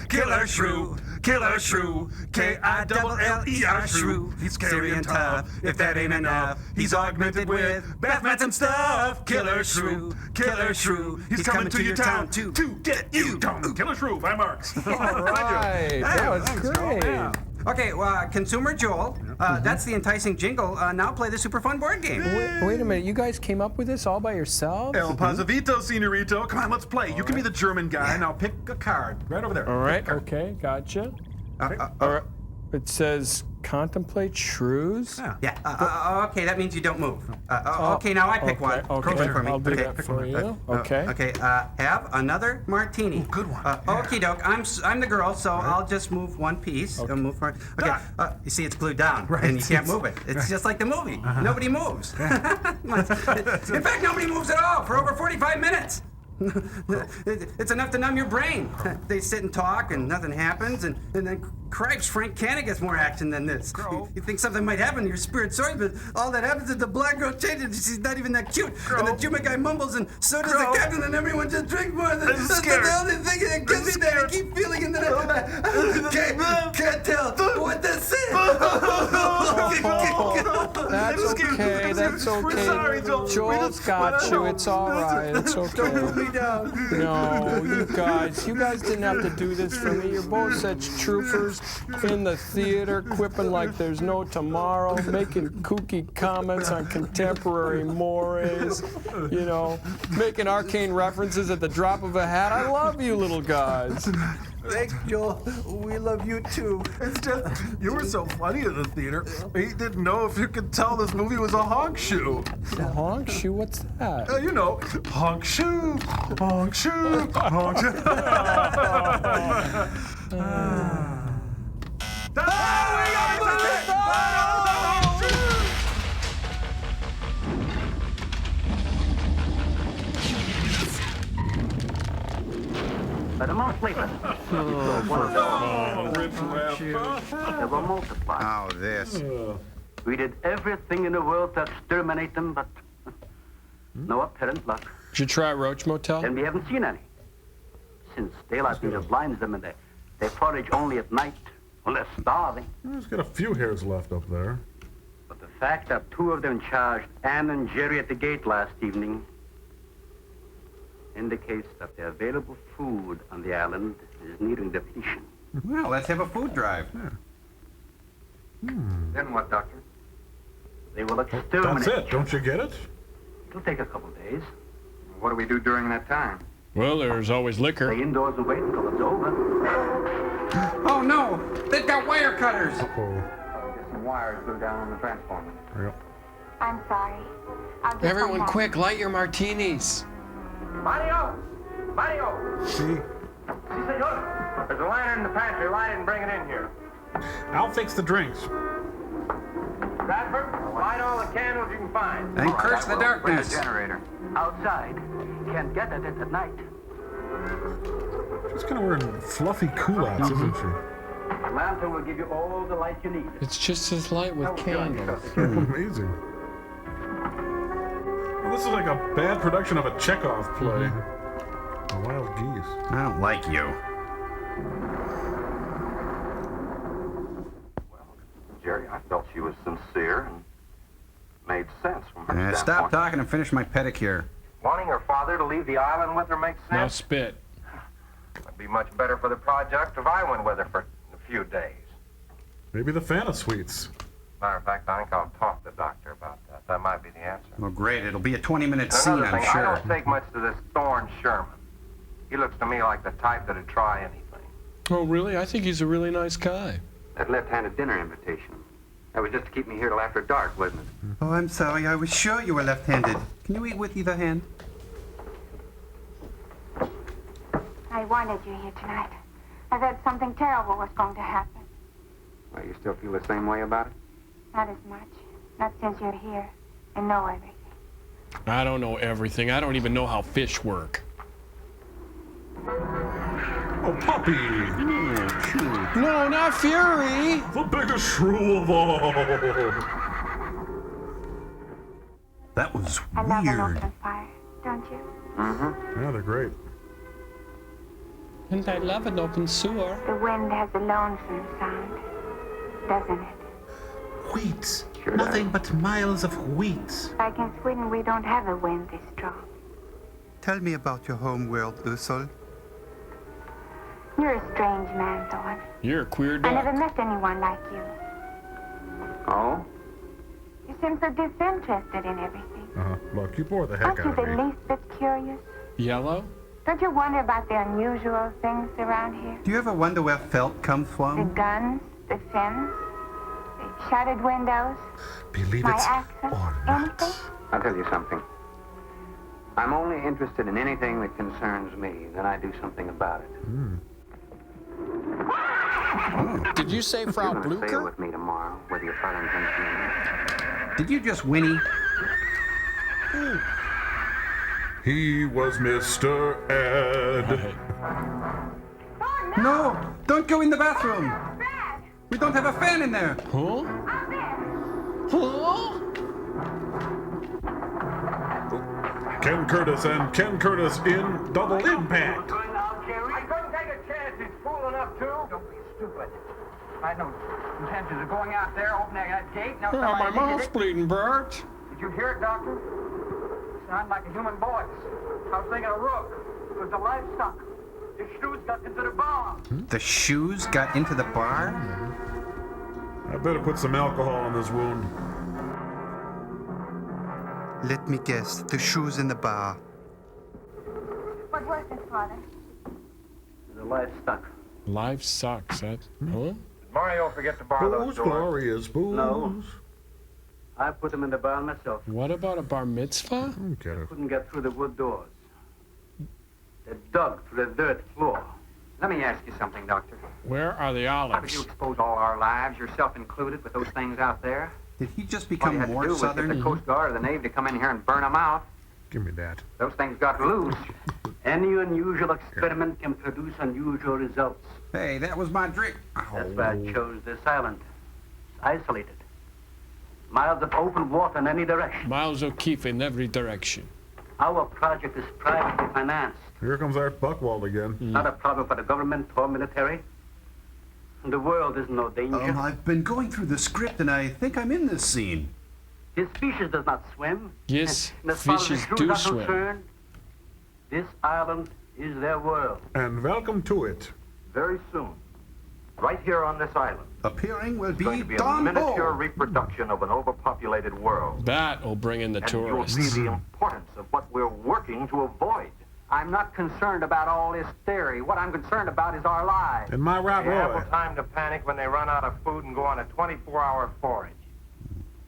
Speaker 3: Killer Shrew, Killer Shrew. K-I-double-L-E-R Shrew. He's scary and tough. If that ain't enough, he's augmented with bath mats and stuff. Killer Shrew, Killer Shrew. He's coming to your town to get you.
Speaker 4: Killer Shrew, 5 marks.
Speaker 2: All right. That was great.
Speaker 3: Okay, Consumer Joel, that's the enticing jingle. Now play the super fun board game.
Speaker 2: Wait a minute. You guys came up with this all by yourselves?
Speaker 4: El Pasavito, Senorito. Come on, let's play. You can be the German guy. Now pick a card. Right over there.
Speaker 2: All right. Okay. Gotcha. All right. It says contemplate shrews?
Speaker 3: Yeah. Okay, that means you don't move. Okay, now I pick one.
Speaker 2: Okay,
Speaker 3: Pick one for me.
Speaker 2: I'll do that for you. Okay.
Speaker 3: Okay, have another martini.
Speaker 6: Good one.
Speaker 3: Okie doke, I'm the girl, so I'll just move one piece.
Speaker 2: Okay.
Speaker 3: Move for, okay, you see it's glued down, and you can't move it. It's just like the movie. Nobody moves. In fact, nobody moves at all for over 45 minutes. It's enough to numb your brain. They sit and talk and nothing happens, and then cripes, Frank Canna gets more action than this. You think something might happen to your spirit soars, but all that happens is the black girl changes. She's not even that cute. And the Juma guy mumbles, and so does the captain, and everyone just drinks more. That's the only thing that gives me that I keep feeling, and then I can't tell what this is.
Speaker 2: That's okay. That's okay.
Speaker 6: We're sorry, Joel.
Speaker 2: Joel's got you. It's all right. It's okay.
Speaker 3: Don't put me down.
Speaker 2: No, you guys didn't have to do this for me. You're both such troopers in the theater, quipping like there's no tomorrow, making kooky comments on contemporary mores, making arcane references at the drop of a hat. I love you little guys.
Speaker 6: Thanks, Joel. We love you too. It's just, you were so funny in the theater. He didn't know if you could tell this movie was a honk shoe.
Speaker 2: A honk shoe? What's that?
Speaker 6: Honk shoe, honk shoe, honk shoe.
Speaker 13: Let them all sleeping. They will multiply.
Speaker 9: Oh, this.
Speaker 13: We did everything in the world to exterminate them, but no apparent luck.
Speaker 2: Did you try Roach Motel?
Speaker 13: And we haven't seen any. Since daylight either blinds them and they forage only at night, or they're starving.
Speaker 4: There's got a few hairs left up there.
Speaker 13: But the fact that two of them charged Ann and Jerry at the gate last evening indicates that the available food on the island is nearing depletion.
Speaker 3: Well, let's have a food drive.
Speaker 13: Then what, Doctor? They will exterminate.
Speaker 4: That's it. Don't you get it?
Speaker 13: It'll take a couple days. What do we do during that time?
Speaker 2: Well, there's always liquor.
Speaker 13: Stay indoors and wait until it's over.
Speaker 3: Oh no! They've got wire cutters!
Speaker 13: Get some wires glued down on the transformer.
Speaker 12: I'm sorry. I'll get
Speaker 2: Everyone,
Speaker 12: some back.
Speaker 2: quick, light your martinis.
Speaker 14: Mario! Mario!
Speaker 4: See?
Speaker 14: Si, senor. There's a lantern in the pantry. Light it and bring it in here.
Speaker 4: I'll fix the drinks.
Speaker 14: Bradford, light all the candles you can find.
Speaker 3: And curse the
Speaker 13: Bring
Speaker 3: darkness.
Speaker 13: the generator. Outside. Can't get at it at night.
Speaker 4: She's kind of wearing fluffy culottes, isn't she?
Speaker 13: The lantern will give you all the light you need.
Speaker 2: It's just as light with candles.
Speaker 4: Amazing. Well, this is like a bad production of a Chekhov play. The Wild Geese.
Speaker 3: I don't like you.
Speaker 13: Jerry, I felt she was sincere and made sense from her standpoint.
Speaker 3: Stop talking and finish my pedicure.
Speaker 14: Wanting her father to leave the island with her makes sense.
Speaker 2: Now spit.
Speaker 14: It'd be much better for the project if I went with her for a few days.
Speaker 4: Maybe the Fanta Suites.
Speaker 14: Matter of fact, I think I'll talk to the doctor about that. That might be the answer.
Speaker 3: Well, great. It'll be a 20-minute scene,
Speaker 14: Another
Speaker 3: I'm
Speaker 14: thing,
Speaker 3: sure.
Speaker 14: I don't take much to this Thorne Sherman. He looks to me like the type that'd try anything.
Speaker 2: Oh, really? I think he's a really nice guy.
Speaker 13: That left-handed dinner invitation. That was just to keep me here till after dark, wasn't it?
Speaker 3: Oh, I'm sorry. I was sure you were left-handed. Can you eat with either hand?
Speaker 12: I wanted you here tonight. I thought something terrible was going to happen.
Speaker 13: Well, you still feel the same way about it?
Speaker 12: Not as much. Not since you're here and know everything.
Speaker 2: I don't know everything. I don't even know how fish work.
Speaker 4: Oh, Puppy!
Speaker 2: No, not Fury!
Speaker 4: The biggest shrew of all!
Speaker 3: That was
Speaker 12: I love an
Speaker 3: weird.
Speaker 12: open fire, don't you?
Speaker 13: Mm-hmm.
Speaker 4: Yeah, they're great.
Speaker 2: And I love an open sewer.
Speaker 12: The wind has a lonesome sound, doesn't it?
Speaker 6: Wheat.
Speaker 13: Sure
Speaker 6: Nothing but miles of wheat.
Speaker 12: Like in Sweden, we don't have a wind this strong.
Speaker 3: Tell me about your home world, Ursul.
Speaker 12: You're a strange man, Thorne.
Speaker 2: You're a queer
Speaker 12: I never
Speaker 2: duck.
Speaker 12: met anyone like you.
Speaker 13: Oh?
Speaker 12: You seem so disinterested in everything.
Speaker 4: Look, you bore the heck
Speaker 12: Aren't you
Speaker 4: out of
Speaker 12: the
Speaker 4: me.
Speaker 12: least bit curious?
Speaker 2: Yellow?
Speaker 12: Don't you wonder about the unusual things around here?
Speaker 3: Do you ever wonder where felt comes
Speaker 12: The
Speaker 3: from?
Speaker 12: guns, The fins, the shuttered windows,
Speaker 3: Believe
Speaker 12: my
Speaker 3: it
Speaker 12: accent,
Speaker 3: or not.
Speaker 12: anything?
Speaker 11: I'll tell you something. I'm only interested in anything that concerns me. Then I do something about it.
Speaker 2: Did you say Frau
Speaker 11: You're gonna sail
Speaker 2: Blucher?
Speaker 11: with me tomorrow, whether you fight against me or not.
Speaker 9: Did you just whinny?
Speaker 4: He was Mr. Ed.
Speaker 3: No, don't go in the bathroom. We don't have a fan in there.
Speaker 2: Huh? Huh?
Speaker 4: Ken Curtis and Ken Curtis in Double Impact.
Speaker 13: I couldn't take a chance. He's fool enough to. Don't be stupid. I had no intentions of going out there, opening that gate. No,
Speaker 2: Oh, my
Speaker 13: somebody needed
Speaker 2: mouth's
Speaker 13: it.
Speaker 2: bleeding, Bert.
Speaker 13: Did you hear it, Doctor? It sounded like a human voice. I was thinking of Rook. It was the livestock. The shoes got into the bar.
Speaker 9: The shoes got into the bar?
Speaker 4: I better put some alcohol on this wound.
Speaker 3: Let me guess, the shoes in the bar.
Speaker 12: What was it, Father?
Speaker 13: The livestock.
Speaker 2: Life sucks. That, huh?
Speaker 14: Did Mario forget to bar those
Speaker 4: Booze,
Speaker 14: doors?
Speaker 4: glorious booze.
Speaker 13: No. I put them in the bar myself.
Speaker 2: What about a bar mitzvah?
Speaker 4: Okay.
Speaker 13: Couldn't get through the wood doors. They dug through the dirt floor. Let me ask you something, Doctor.
Speaker 2: Where are the
Speaker 13: How could
Speaker 2: olives?
Speaker 13: you expose all our lives, yourself included, with those things out there?
Speaker 9: Did he just
Speaker 13: All you
Speaker 9: become
Speaker 13: had to
Speaker 9: more
Speaker 13: do was get
Speaker 9: southern?
Speaker 13: the Coast Guard or the Navy to come in here and burn them out.
Speaker 4: Give me that.
Speaker 13: Those things got loose. Any unusual experiment can produce unusual results.
Speaker 9: Hey, that was my drink.
Speaker 13: That's why I chose this island. Isolated. Miles of open water in any direction.
Speaker 2: Miles O'Keefe in every direction.
Speaker 13: Our project is privately financed.
Speaker 4: Here comes Art Buchwald again.
Speaker 13: Not a problem for the government or military. The world is no danger.
Speaker 9: I've been going through the script and I think I'm in this scene.
Speaker 13: His species does not swim.
Speaker 2: Yes,
Speaker 13: And as far as the
Speaker 2: fishes
Speaker 13: crews
Speaker 2: do
Speaker 13: are
Speaker 2: swim.
Speaker 13: concerned, this island is their world.
Speaker 4: And welcome to it.
Speaker 14: Very soon, right here on this island,
Speaker 9: Appearing will
Speaker 14: it's going
Speaker 9: be
Speaker 14: to be a
Speaker 9: Don
Speaker 14: miniature
Speaker 9: Ho.
Speaker 14: reproduction of an overpopulated world.
Speaker 2: That will bring in the
Speaker 14: And you'll
Speaker 2: tourists.
Speaker 14: see the importance of what we're working to avoid.
Speaker 13: I'm not concerned about all this theory. What I'm concerned about is our lives.
Speaker 4: And my Rob
Speaker 14: They have
Speaker 4: Roy.
Speaker 14: ample time to panic when they run out of food and go on a 24-hour forage.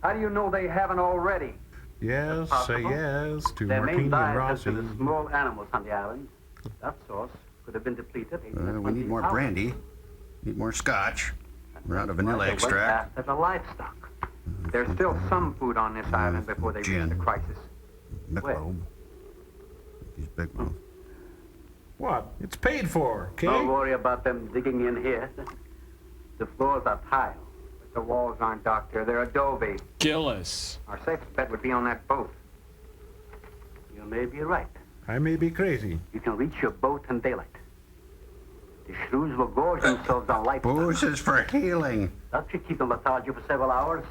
Speaker 13: How do you know they haven't already?
Speaker 4: Yes, say
Speaker 13: Possible.
Speaker 4: yes to
Speaker 13: Their
Speaker 4: Martini
Speaker 13: main
Speaker 4: and
Speaker 13: diet has
Speaker 4: Rossi.
Speaker 13: been the small animals on the island. That source could have been depleted.
Speaker 9: We need more brandy. Need more scotch. We're out of vanilla
Speaker 13: They went
Speaker 9: extract.
Speaker 13: after the livestock. There's still some food on this island before they reach
Speaker 9: Gin.
Speaker 13: the crisis.
Speaker 9: Michelob. These big ones.
Speaker 4: What? It's paid for, okay?
Speaker 13: Don't worry about them digging in here. The floors are tile, but the walls aren't, Doctor. They're adobe.
Speaker 2: Gillis.
Speaker 13: Our safest bet would be on that boat. You may be right.
Speaker 4: I may be crazy.
Speaker 13: You can reach your boat in daylight. The shrews will gorge themselves on life.
Speaker 9: Booze is for healing.
Speaker 13: That should keep them lethargic for several hours.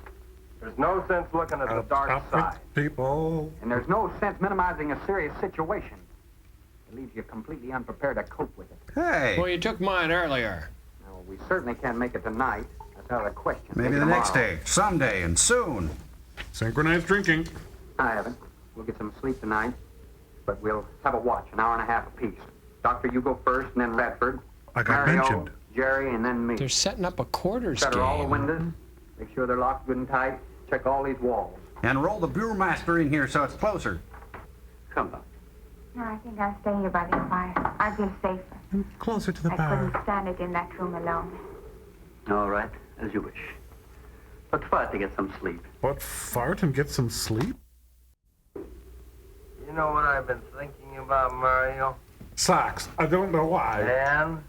Speaker 14: There's no sense looking at the dark
Speaker 4: Up
Speaker 14: side.
Speaker 4: with people.
Speaker 13: And there's no sense minimizing a serious situation. It leaves you completely unprepared to cope with it.
Speaker 9: Hey,
Speaker 2: Well, you took mine earlier.
Speaker 13: Now, we certainly can't make it tonight. That's out of the question.
Speaker 9: maybe
Speaker 13: Maybe
Speaker 9: the next
Speaker 13: tomorrow.
Speaker 9: day, someday, and soon.
Speaker 4: Synchronized drinking.
Speaker 13: I haven't. We'll get some sleep tonight, but we'll have a watch, an hour and a half apiece. Doctor, you go first, and then Radford.
Speaker 4: I got
Speaker 13: Mario,
Speaker 4: mentioned.
Speaker 13: Jerry, and then me.
Speaker 2: They're setting up a quarters
Speaker 13: Shutter all the
Speaker 2: game.
Speaker 13: windows. Make sure they're locked good and tight. Check all these walls.
Speaker 9: And roll the brewmaster in here so it's closer.
Speaker 13: Come on.
Speaker 12: No, I think I'll stay here by the fire. I feel safer.
Speaker 4: Closer to the
Speaker 12: I couldn't stand it in that room alone.
Speaker 13: All right, as you wish. But try to get some sleep.
Speaker 4: But fart and get some sleep?
Speaker 14: You know what I've been thinking about, Mario?
Speaker 4: Socks. I don't know why.
Speaker 14: Dan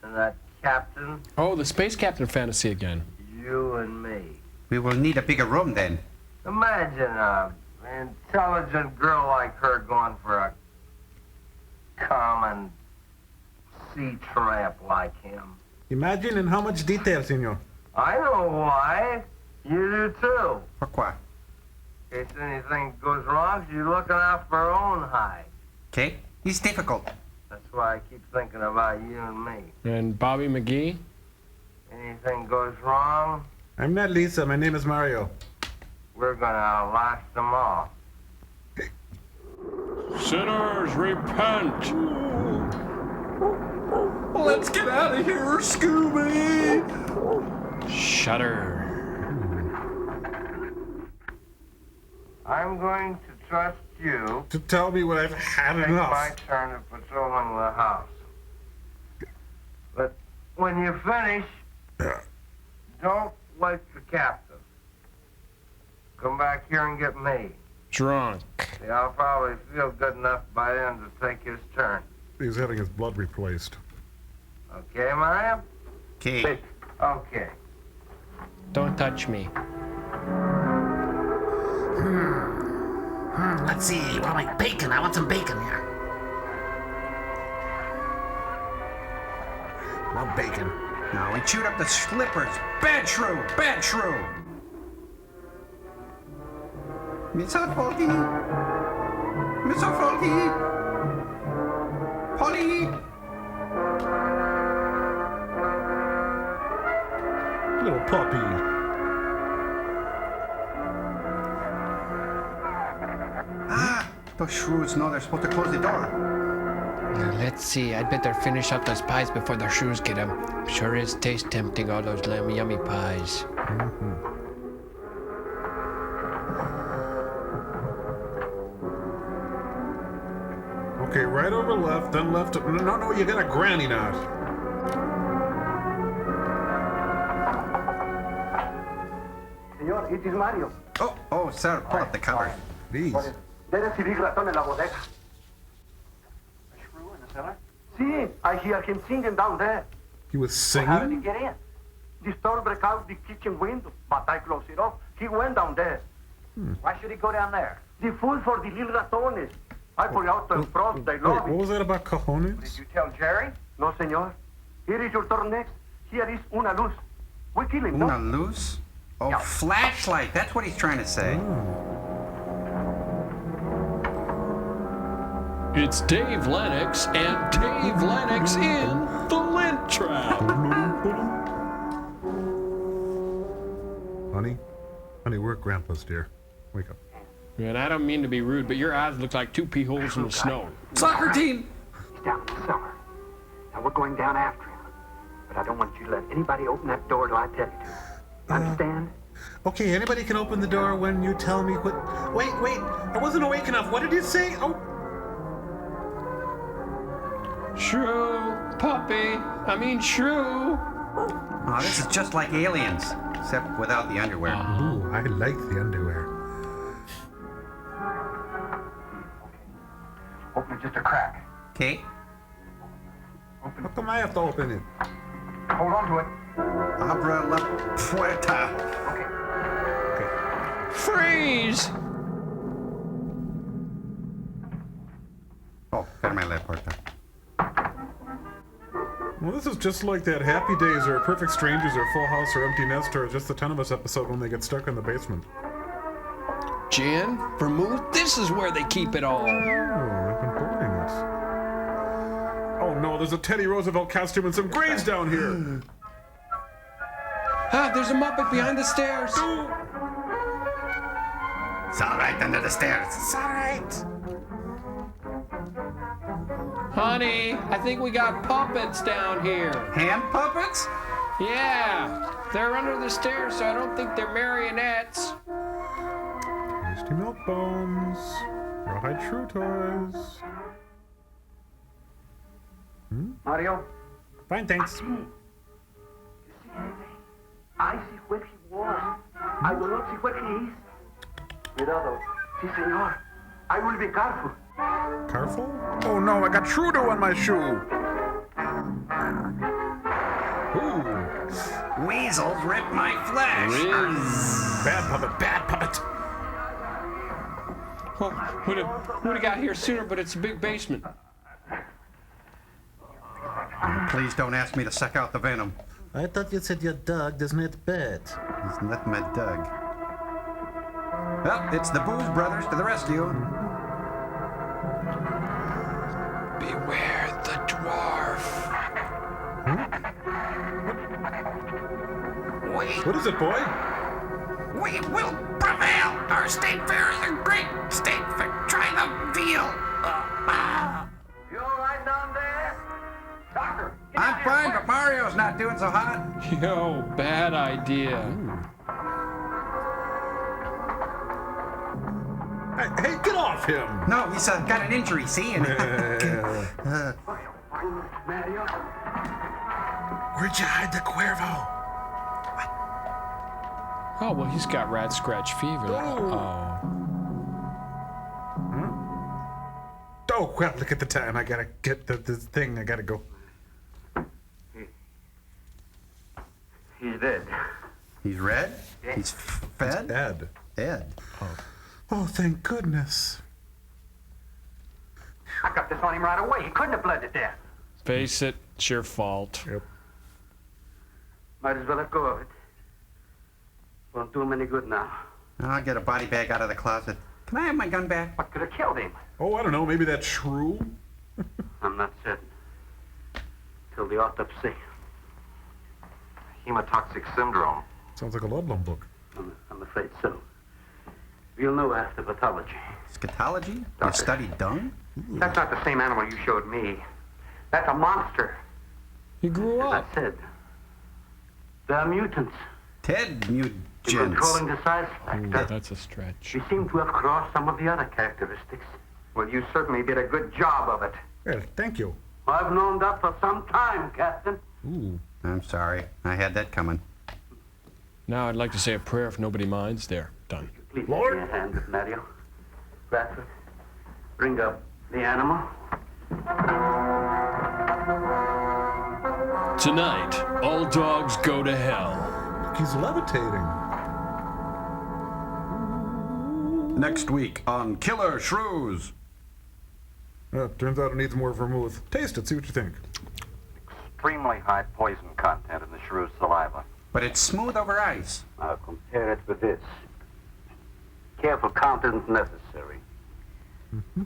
Speaker 14: and that captain,
Speaker 2: Oh, the space captain fantasy again.
Speaker 14: you and me.
Speaker 9: We will need a bigger room then.
Speaker 14: Imagine an intelligent girl like her going for a common sea tramp like him.
Speaker 4: Imagine in how much detail, senor.
Speaker 14: I know why. You do too.
Speaker 9: Pourquoi?
Speaker 14: In case anything goes wrong, she's looking out for her own hide.
Speaker 9: Okay? He's difficult.
Speaker 14: That's why I keep thinking about you and me.
Speaker 2: And Bobby McGee.
Speaker 14: Anything goes wrong,
Speaker 4: I'm not Lisa. My name is Mario.
Speaker 14: we're gonna outlast them all.
Speaker 2: Sinners, repent.
Speaker 3: Let's get out of here, Scooby!
Speaker 8: Shudder.
Speaker 14: I'm going to trust you
Speaker 4: To tell me when I've had
Speaker 14: take
Speaker 4: enough.
Speaker 14: my turn of patrolling the house. But when you finish, don't wake the captain. Come back here and get me.
Speaker 8: Drunk.
Speaker 14: See, I'll probably feel good enough by then to take his turn.
Speaker 4: He's having his blood replaced.
Speaker 14: Okay, Mario?
Speaker 3: Okay.
Speaker 14: Okay.
Speaker 8: Don't touch me.
Speaker 10: Let's see. What am I? Bacon. I want some bacon here.
Speaker 3: Love bacon. No, he chewed up the slippers. Bad shrew. Bad shrew. Mr. Faulty. Mr. Faulty. Polly.
Speaker 4: Little puppy.
Speaker 3: Those shrews know they're supposed to close the door.
Speaker 8: Now, let's see. I'd better finish up those pies before the shrews get them. Sure is taste tempting, all those yummy pies.
Speaker 4: Okay, right over left, then left. No, you got a granny knot.
Speaker 13: Señor, it is Mario.
Speaker 3: Oh, sir, pull up the cover.
Speaker 4: Please.
Speaker 13: There is civil ratón en la bodega. A shrew in the cellar? See, I hear him singing down there.
Speaker 4: He was
Speaker 13: How did he
Speaker 4: singing?
Speaker 13: get in? The store broke out the kitchen window, but I closed it off. He went down there. Why should he go down there? The food for the little ratones. I forgot to frost the
Speaker 4: Wait,
Speaker 13: lobby.
Speaker 4: what was that about cojones?
Speaker 13: Did you tell Jerry? No, señor. Here is your turn next. Here is una luz. We kill him, no?
Speaker 3: Una luz? Oh, flashlight. That's what he's trying to say.
Speaker 2: It's Dave Lennox and Dave Lennox in the Lint Trap.
Speaker 4: Honey, we're at Grandpa's, dear. Wake up.
Speaker 2: And I don't mean to be rude, but your eyes look like two pee holes in the snow.
Speaker 3: Soccer team!
Speaker 13: He's down in the cellar. Now we're going down after him. But I don't want you to let anybody open that door till I tell you to. Understand?
Speaker 4: Okay, anybody can open the door when you tell me what... Wait, I wasn't awake enough. What did you say? Oh,
Speaker 2: Shrew, shrew.
Speaker 3: Oh, this is just like Aliens, except without the underwear.
Speaker 4: ooh, I like the underwear.
Speaker 13: Open it just a crack.
Speaker 3: Okay.
Speaker 4: How come I have to open it?
Speaker 13: Hold on to it.
Speaker 3: Abra la puerta.
Speaker 2: Freeze!
Speaker 3: Oh, ferme la puerta.
Speaker 4: Well, this is just like that Happy Days or Perfect Strangers or Full House or Empty Nest or Just the 10 of Us episode when they get stuck in the basement.
Speaker 2: Gin, vermouth, this is where they keep it all.
Speaker 4: Oh, I've been hoarding it. Oh no, there's a Teddy Roosevelt costume and some graves down here.
Speaker 2: Ah, there's a Muppet behind the stairs.
Speaker 3: It's all right under the stairs. It's all right.
Speaker 2: Honey, I think we got puppets down here.
Speaker 3: Hand puppets?
Speaker 2: Yeah, they're under the stairs, so I don't think they're marionettes.
Speaker 4: Tasty milk bones. Rawhide shrew toys.
Speaker 13: Mario?
Speaker 4: Fine, thanks.
Speaker 13: I see where he was. I do not see where he is. Cuidado. Sí, señor. I will be careful.
Speaker 4: Careful? Oh no, I got Trudeau on my shoe. Ooh.
Speaker 3: Weasels rip my flesh.
Speaker 4: Bad puppet.
Speaker 2: Oh, would have got here sooner, but it's a big basement.
Speaker 3: Please don't ask me to suck out the venom.
Speaker 6: I thought you said your dog does not bet.
Speaker 3: He's not my dog. Well, it's the Booze Brothers to the rescue.
Speaker 2: Beware the dwarf.
Speaker 3: What
Speaker 4: is it, boy?
Speaker 10: We will prevail. Our state fair is a great state fair. Try the veal.
Speaker 13: You all right down there? Doctor?
Speaker 3: I'm fine, but Mario's not doing so hot?
Speaker 2: Yo, bad idea.
Speaker 6: Hey, get off him!
Speaker 3: No, he's got an injury, see? And
Speaker 6: Where'd you hide the Cuervo?
Speaker 2: Oh, well, he's got rat scratch fever. Oh.
Speaker 6: Oh, well, look at the time. I gotta get the thing. I gotta go.
Speaker 13: He's dead.
Speaker 3: he's red? He's fed?
Speaker 6: Ed.
Speaker 3: Ed.
Speaker 6: Oh, thank goodness.
Speaker 13: I got this on him right away. He couldn't have bled to death.
Speaker 2: Face it, it's your fault.
Speaker 6: Yep.
Speaker 13: Might as well let go of it. Won't do him any good now.
Speaker 3: I'll get a body bag out of the closet. Can I have my gun back?
Speaker 13: What could have killed him?
Speaker 6: Oh, I don't know. Maybe that shrew?
Speaker 13: I'm not certain. Till the autopsy. Hemotoxic syndrome.
Speaker 6: Sounds like a Ludlum book.
Speaker 13: I'm afraid so. You'll know after pathology.
Speaker 3: Scatology? You
Speaker 13: Doctor.
Speaker 3: studied dung?
Speaker 13: That's not the same animal you showed me. That's a monster.
Speaker 2: He grew
Speaker 13: As
Speaker 2: up.
Speaker 13: I said, they're mutants.
Speaker 3: Ted
Speaker 13: You're
Speaker 3: mutants.
Speaker 13: controlling the size factor.
Speaker 2: That's a stretch.
Speaker 13: You seem to have crossed some of the other characteristics. Well, you certainly did a good job of it.
Speaker 6: Well, thank you.
Speaker 13: I've known that for some time, Captain.
Speaker 6: Ooh.
Speaker 3: I'm sorry. I had that coming.
Speaker 2: Now I'd like to say a prayer if nobody minds. There, done.
Speaker 13: Please
Speaker 6: Lord.
Speaker 13: give me a hand with Mario. Bradford, bring up the animal.
Speaker 2: Tonight, all dogs go to hell.
Speaker 6: He's levitating.
Speaker 3: Next week on Killer Shrews.
Speaker 6: Turns out it needs more vermouth. Taste it, see what you think.
Speaker 13: Extremely high poison content in the shrew's saliva.
Speaker 3: But it's smooth over ice.
Speaker 13: I'll compare it with this. Careful countenance necessary.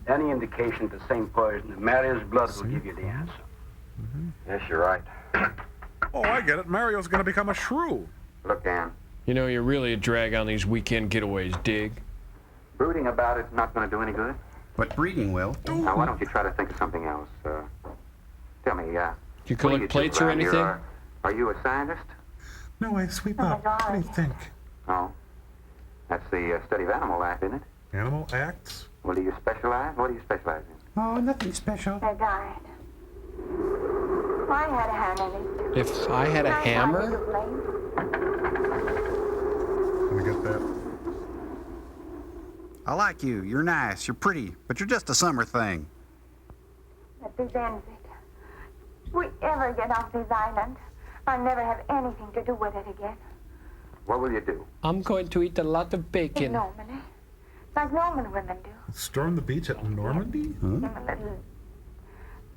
Speaker 13: Any indication of the same poison in Mario's blood will give you the answer. Yes, you're right.
Speaker 6: Oh, I get it. Mario's gonna become a shrew.
Speaker 13: Look, Ann,
Speaker 2: You know, you're really a drag on these weekend getaways, dig?
Speaker 13: brooding about it's not going to do any good.
Speaker 3: But breeding will.
Speaker 13: Now, why don't you try to think of something else? Tell me,
Speaker 2: Do you
Speaker 13: what do
Speaker 2: collect
Speaker 13: do
Speaker 2: plates or
Speaker 13: around here?
Speaker 2: anything?
Speaker 13: Are you a scientist?
Speaker 6: No, I sweep up. What do you think?
Speaker 13: No. That's the study of animal life, isn't it?
Speaker 6: Animal acts?
Speaker 13: Well, do you specialize? What do you specialize in?
Speaker 3: Oh, nothing special.
Speaker 12: They died. I had a hand in it.
Speaker 2: If I had a hammer?
Speaker 6: Let me get that.
Speaker 3: I like you. You're nice. You're pretty. But you're just a summer thing.
Speaker 12: But this ends it. If we ever get off this island, I'll never have anything to do with it again.
Speaker 13: What will you do?
Speaker 2: I'm going to eat a lot of
Speaker 12: In
Speaker 2: bacon.
Speaker 12: Normandy. Like Norman women do.
Speaker 6: Storm the beach at Normandy?
Speaker 12: I'm a little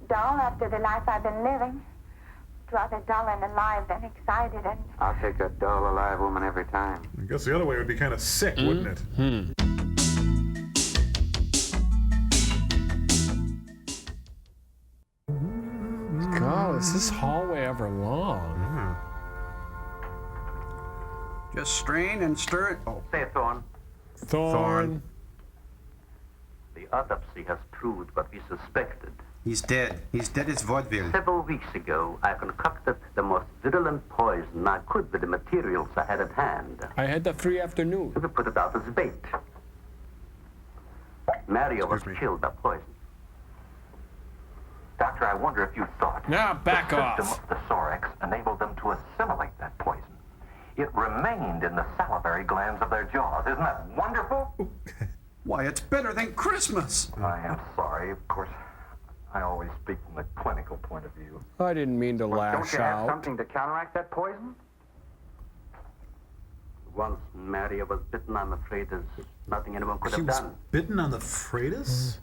Speaker 12: dull after the life I've been living. Rather dull and alive than excited and...
Speaker 13: I'll take a dull, alive woman every time.
Speaker 6: I guess the other way would be kind of sick, wouldn't it?
Speaker 2: God, is this hallway ever long?
Speaker 3: Just strain and stir it. Oh,
Speaker 13: Say it, Thorne.
Speaker 2: Thorn.
Speaker 13: The autopsy has proved what we suspected.
Speaker 3: he's dead. He's dead as vaudeville.
Speaker 13: Several weeks ago, I concocted the most virulent poison I could with the materials I had at hand.
Speaker 2: I had the free afternoon.
Speaker 13: We put it out as bait. Mario was killed by poison. Doctor, I wonder if you thought
Speaker 2: Now back
Speaker 13: the
Speaker 2: off.
Speaker 13: system of the Sorex enabled them to assimilate that poison. It remained in the salivary glands of their jaws. Isn't that wonderful?
Speaker 3: Why, it's better than Christmas.
Speaker 13: I am sorry. Of course, I always speak from the clinical point of view.
Speaker 2: I didn't mean to
Speaker 13: Don't
Speaker 2: lash
Speaker 13: you have
Speaker 2: out.
Speaker 13: something to counteract that poison? Once Mario was bitten, I'm afraid there's nothing anyone could
Speaker 6: He
Speaker 13: have
Speaker 6: was
Speaker 13: done.
Speaker 6: bitten on the Freitas?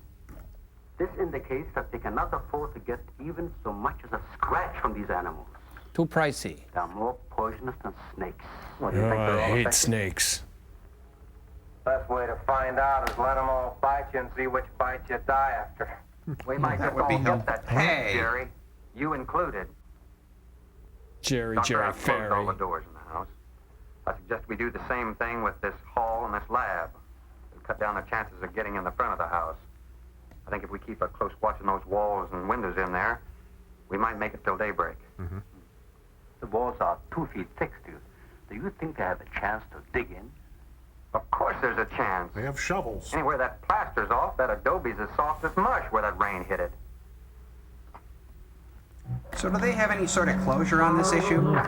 Speaker 13: This indicates that they cannot afford to get even so much as a scratch from these animals.
Speaker 2: Too pricey.
Speaker 13: They're more poisonous than snakes. What do you
Speaker 2: Oh,
Speaker 13: think they're
Speaker 2: I
Speaker 13: all
Speaker 2: hate
Speaker 13: affected?
Speaker 2: snakes.
Speaker 14: Best way to find out is let them all bite you and see which bite you die after.
Speaker 13: We might
Speaker 3: That
Speaker 13: just
Speaker 3: would
Speaker 13: all
Speaker 3: be
Speaker 13: get that chance,
Speaker 3: Hey.
Speaker 13: Jerry. You included.
Speaker 2: Jerry
Speaker 13: Doctor,
Speaker 2: Jerry
Speaker 13: I've closed all
Speaker 2: Ferry.
Speaker 13: the doors in the house. I suggest we do the same thing with this hall and this lab. It'll cut down the chances of getting in the front of the house. I think if we keep a close watch on those walls and windows in there, we might make it till daybreak. The walls are 2 feet thick still. Do you think they have a chance to dig in?
Speaker 14: Of course there's a chance.
Speaker 4: They have shovels.
Speaker 14: Anywhere that plaster's off, that adobe's as soft as mush where that rain hit it.
Speaker 3: So do they have any sort of closure on this issue?
Speaker 4: Hey,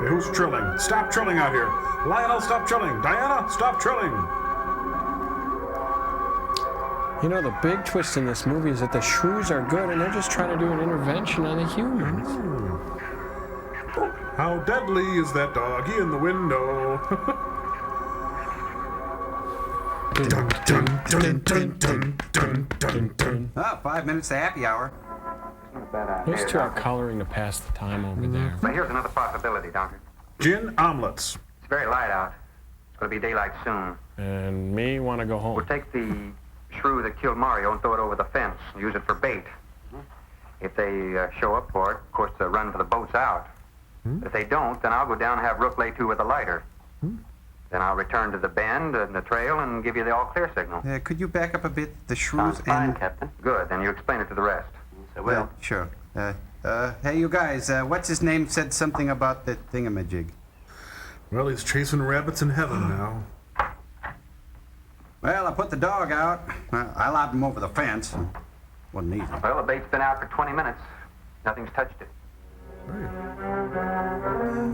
Speaker 4: who's trilling? Stop trilling out here. Lionel, stop trilling. Diana, stop trilling.
Speaker 2: You know, the big twist in this movie is that the shrews are good and they're just trying to do an intervention on the humans.
Speaker 4: How deadly is that doggy in the window? Dun, dun, dun, dun, dun, dun, dun, dun.
Speaker 3: Ah, 5 minutes to happy hour.
Speaker 2: Those two are coloring to pass the time over there.
Speaker 14: But here's another possibility, Doctor.
Speaker 4: Gin omelets.
Speaker 14: It's very light out. It's going to be daylight soon.
Speaker 2: And me want to go home.
Speaker 14: We'll take the shrew that killed Mario and throw it over the fence and use it for bait. If they show up for it, of course, they'll run for the boats out. But if they don't, then I'll go down and have Rook lay to with a lighter. Then I'll return to the bend and the trail and give you the all-clear signal.
Speaker 3: Could you back up a bit? The shrews
Speaker 14: Sounds fine,
Speaker 3: and...
Speaker 14: Captain. Good, then you explain it to the rest. I will.
Speaker 3: Sure. Hey, you guys, what's his name said something about the thingamajig?
Speaker 4: Well, he's chasing rabbits in heaven now.
Speaker 3: Well, I put the dog out. I lobbed him over the fence. Wasn't easy.
Speaker 14: Well, the bait's been out for 20 minutes. Nothing's touched it.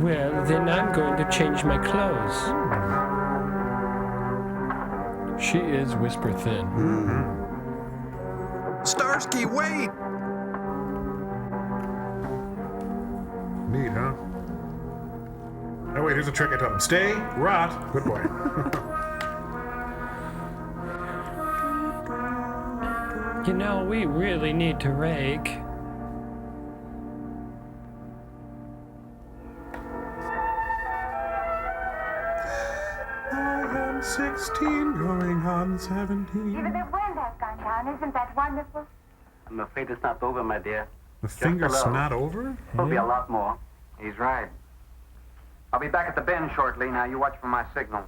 Speaker 2: Well, then I'm going to change my clothes. She is whisper thin.
Speaker 3: Starsky, wait!
Speaker 4: Neat, huh? Oh, wait, here's a trick I taught him. Stay, rot. Good boy.
Speaker 2: You know, we really need to rake.
Speaker 4: I am 16, going on 17.
Speaker 12: Even the wind has gone down. Isn't that wonderful?
Speaker 13: I'm afraid it's not over, my dear.
Speaker 4: The finger's
Speaker 13: little.
Speaker 4: not over?
Speaker 13: There'll be a lot more.
Speaker 14: He's right. I'll be back at the bend shortly. Now, you watch for my signal.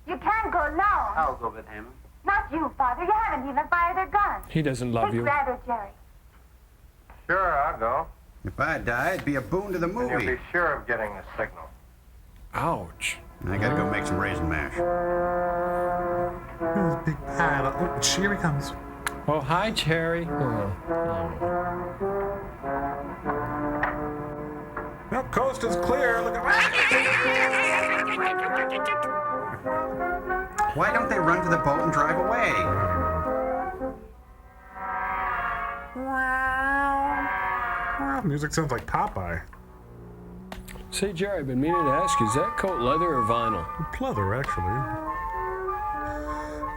Speaker 12: You can't go alone.
Speaker 13: I'll go with him.
Speaker 12: Not you, Father. You haven't even fired a gun.
Speaker 2: He doesn't love
Speaker 12: Take
Speaker 2: you.
Speaker 12: Rather, Jerry.
Speaker 14: Sure, I'll go.
Speaker 3: If I die, it'd be a boon to the
Speaker 14: And you'll
Speaker 3: movie.
Speaker 14: be sure of getting the signal.
Speaker 2: Ouch.
Speaker 3: I gotta go make some raisin mash.
Speaker 4: There's a big pile of... Oh, here he comes.
Speaker 2: Oh, hi, Cherry.
Speaker 4: Well, coast is clear. Look at...
Speaker 3: Why don't they run to the boat and drive away?
Speaker 4: Music sounds like Popeye.
Speaker 2: Say, Jerry, I've been meaning to ask you, is that coat leather or vinyl?
Speaker 4: Pleather, actually.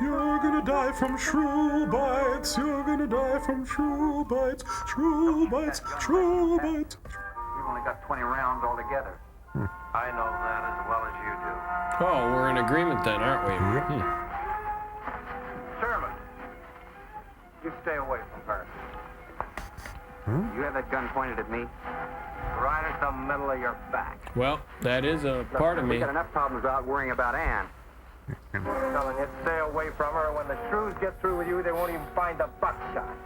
Speaker 4: You're gonna die from shrew bites. You're gonna die from shrew bites. Shrew bites. Shrew bites.
Speaker 14: We've only got 20 rounds altogether.
Speaker 13: I know that as well as you do.
Speaker 2: Oh, we're in agreement then, aren't we?
Speaker 14: Sherman, you stay away from her. You have that gun pointed at me?
Speaker 13: Right at the middle of your back.
Speaker 2: Well, that is a part of
Speaker 14: We
Speaker 2: me.
Speaker 14: got enough problems without worrying about Ann.
Speaker 13: I'm telling you, stay away from her. When the shrews get through with you, they won't even find a buckshot.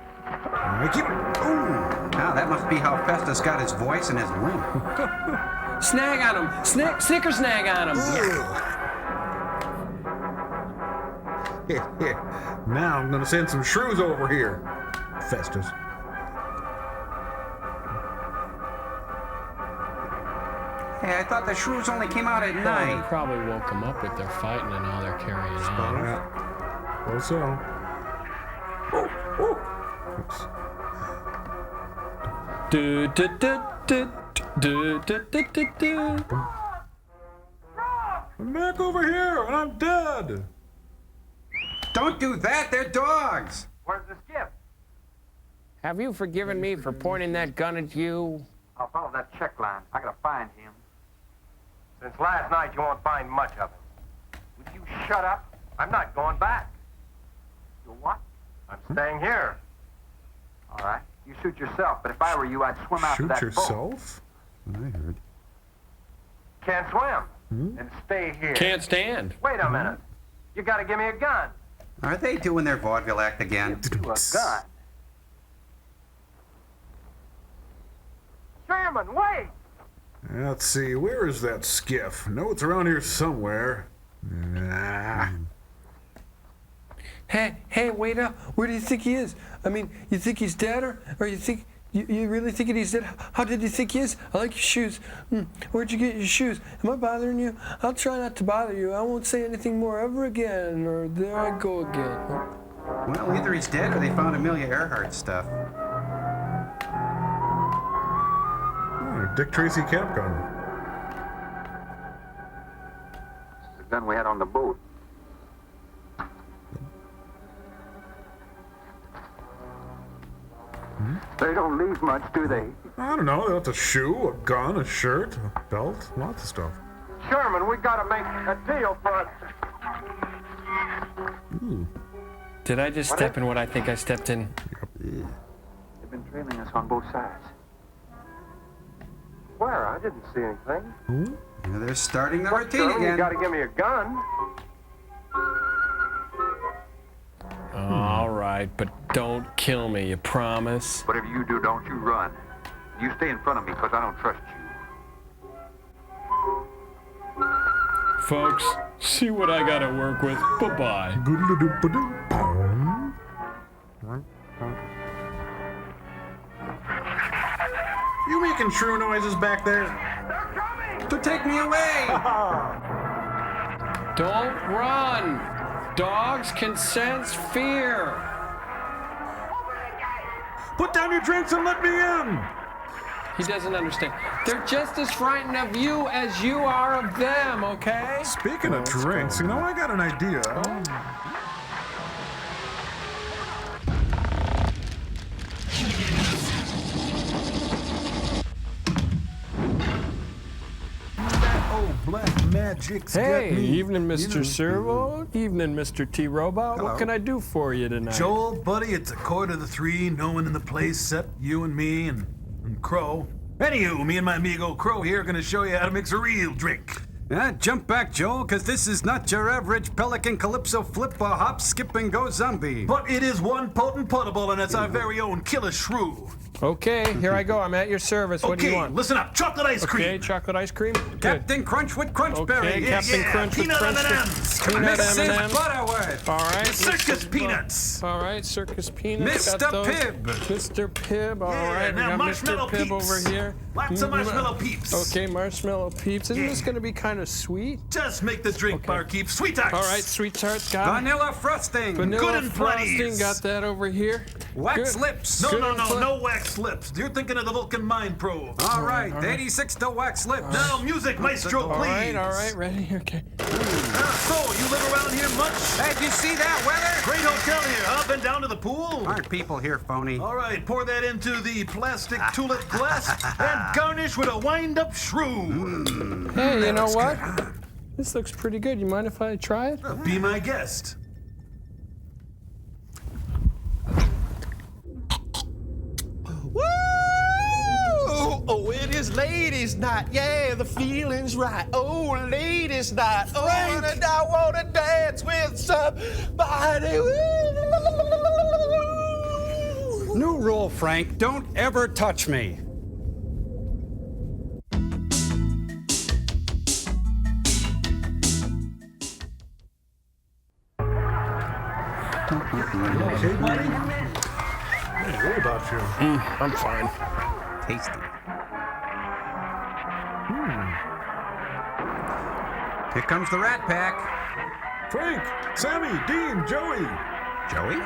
Speaker 3: Now that must be how Festus got his voice and his limp.
Speaker 2: Snag on him. Snicker snag on him.
Speaker 4: Now I'm gonna send some shrews over here. Festus.
Speaker 3: Hey, I thought the shrews only came out at
Speaker 2: Well,
Speaker 3: night.
Speaker 2: they probably woke them up with their fighting and all they're carrying on.
Speaker 4: Well, so.
Speaker 2: Do do do do do do do do do.
Speaker 4: I'm back over here and I'm dead.
Speaker 3: Don't do that, they're dogs.
Speaker 14: Where's the skip?
Speaker 2: Have you forgiven me for pointing that gun at you?
Speaker 14: I'll follow that check line. I gotta find him.
Speaker 13: Since last night, you won't find much of him.
Speaker 14: Would you shut up?
Speaker 13: I'm not going back.
Speaker 14: You what?
Speaker 13: I'm staying here.
Speaker 14: All right. You shoot yourself, but if I were you, I'd swim out to
Speaker 4: Shoot
Speaker 14: that boat.
Speaker 4: yourself?
Speaker 3: I heard.
Speaker 13: Can't swim. And stay here.
Speaker 2: Can't stand.
Speaker 13: Wait a minute. You gotta give me a gun.
Speaker 3: Are they doing their vaudeville act again?
Speaker 14: To a gun.
Speaker 13: Sherman, wait!
Speaker 4: Let's see, where is that skiff? No, it's around here somewhere.
Speaker 2: Hey, wait up. Where do you think he is? I mean, you think he's dead, or you think you really think he's dead? How did you think he is? I like your shoes. Where'd you get your shoes? Am I bothering you? I'll try not to bother you. I won't say anything more ever again, or there I go again.
Speaker 3: Well, either he's dead or they found Amelia Earhart stuff.
Speaker 4: Dick Tracy cap gun.
Speaker 13: The gun we had on the boat. They don't leave much, do they?
Speaker 4: I don't know. That's a shoe, a gun, a shirt, a belt, lots of stuff.
Speaker 13: Sherman, we gotta make a deal for it.
Speaker 2: Did I just step in what I think I stepped in?
Speaker 13: They've been trailing us on both sides. Where? I didn't see anything.
Speaker 3: They're starting the routine
Speaker 13: Sherman,
Speaker 3: again.
Speaker 13: you gotta give me a gun.
Speaker 2: All right, but don't kill me, you promise?
Speaker 14: Whatever you do, don't you run. You stay in front of me, because I don't trust you.
Speaker 2: Folks, see what I gotta work with. Bye-bye.
Speaker 4: You making shrew noises back there?
Speaker 3: To take me away!
Speaker 2: Don't run! Dogs can sense fear!
Speaker 4: Put down your drinks and let me in!
Speaker 2: He doesn't understand. They're just as frightened of you as you are of them, okay?
Speaker 4: Speaking of drinks, you know, I got an idea.
Speaker 6: Black magic's
Speaker 2: Hey,
Speaker 6: got me.
Speaker 2: evening, Mr. Servo. Evening, Mr. T-Robot. What can I do for you tonight?
Speaker 6: Joel, buddy, it's 2:45. No one in the place except you and me and Crow. Anywho, me and my amigo Crow here are gonna show you how to mix a real drink.
Speaker 3: Jump back, Joel, because this is not your average pelican calypso flip or hop, skip, and go zombie.
Speaker 6: But it is one potent potable, and it's our very own Killer Shrew.
Speaker 2: Okay, here I go. I'm at your service. What do you want?
Speaker 6: Listen up. Chocolate ice cream.
Speaker 2: Okay, chocolate ice cream. Good.
Speaker 3: Captain Crunch with Crunchberry.
Speaker 2: Okay, Captain Crunch with
Speaker 6: Peanut
Speaker 2: Crunch.
Speaker 6: M&Ms.
Speaker 2: Peanut
Speaker 3: Mrs.
Speaker 2: M&Ms.
Speaker 3: Butterworth.
Speaker 2: All right.
Speaker 6: Circus peanuts.
Speaker 2: All right, circus peanuts.
Speaker 3: Mr.
Speaker 2: Got those.
Speaker 3: Pibb.
Speaker 2: Mr. Pibb. All right, we
Speaker 6: now
Speaker 2: got
Speaker 6: marshmallow
Speaker 2: Mr. Pibb
Speaker 6: peeps.
Speaker 2: over here.
Speaker 6: Lots of marshmallow peeps.
Speaker 2: Okay, marshmallow peeps. Isn't this going to be kind of sweet?
Speaker 6: Just make the drink, barkeep. Sweet tarts.
Speaker 2: All right, sweet tarts. Got it.
Speaker 3: Vanilla frosting.
Speaker 2: Vanilla
Speaker 6: Good and
Speaker 2: frosting.
Speaker 6: plenties.
Speaker 2: Got that over here.
Speaker 3: Wax
Speaker 2: Good.
Speaker 3: lips.
Speaker 6: No wax lips. You're thinking of the Vulcan Mind Probe.
Speaker 3: All right, 86 to wax lips.
Speaker 6: Now, music, maestro, please.
Speaker 2: All right, ready? Okay.
Speaker 6: So, you live around here much?
Speaker 3: Hey, did you see that weather?
Speaker 6: Great hotel here, huh? Been down to the pool?
Speaker 3: Aren't people here phony?
Speaker 6: All right, pour that into the plastic tulip glass and garnish with a wind-up shrew.
Speaker 2: Hey, you know what? This looks pretty good. You mind if I try it?
Speaker 6: Be my guest.
Speaker 15: Woo! Oh, it is ladies' night. Yeah, the feeling's right. Oh, ladies' night. Oh, and I want to dance with somebody.
Speaker 3: New rule, Frank. Don't ever touch me.
Speaker 6: Okay, buddy? What about you?
Speaker 2: I'm fine.
Speaker 3: Tasty. Here comes the Rat Pack.
Speaker 4: Frank, Sammy, Dean, Joey.
Speaker 3: Joey?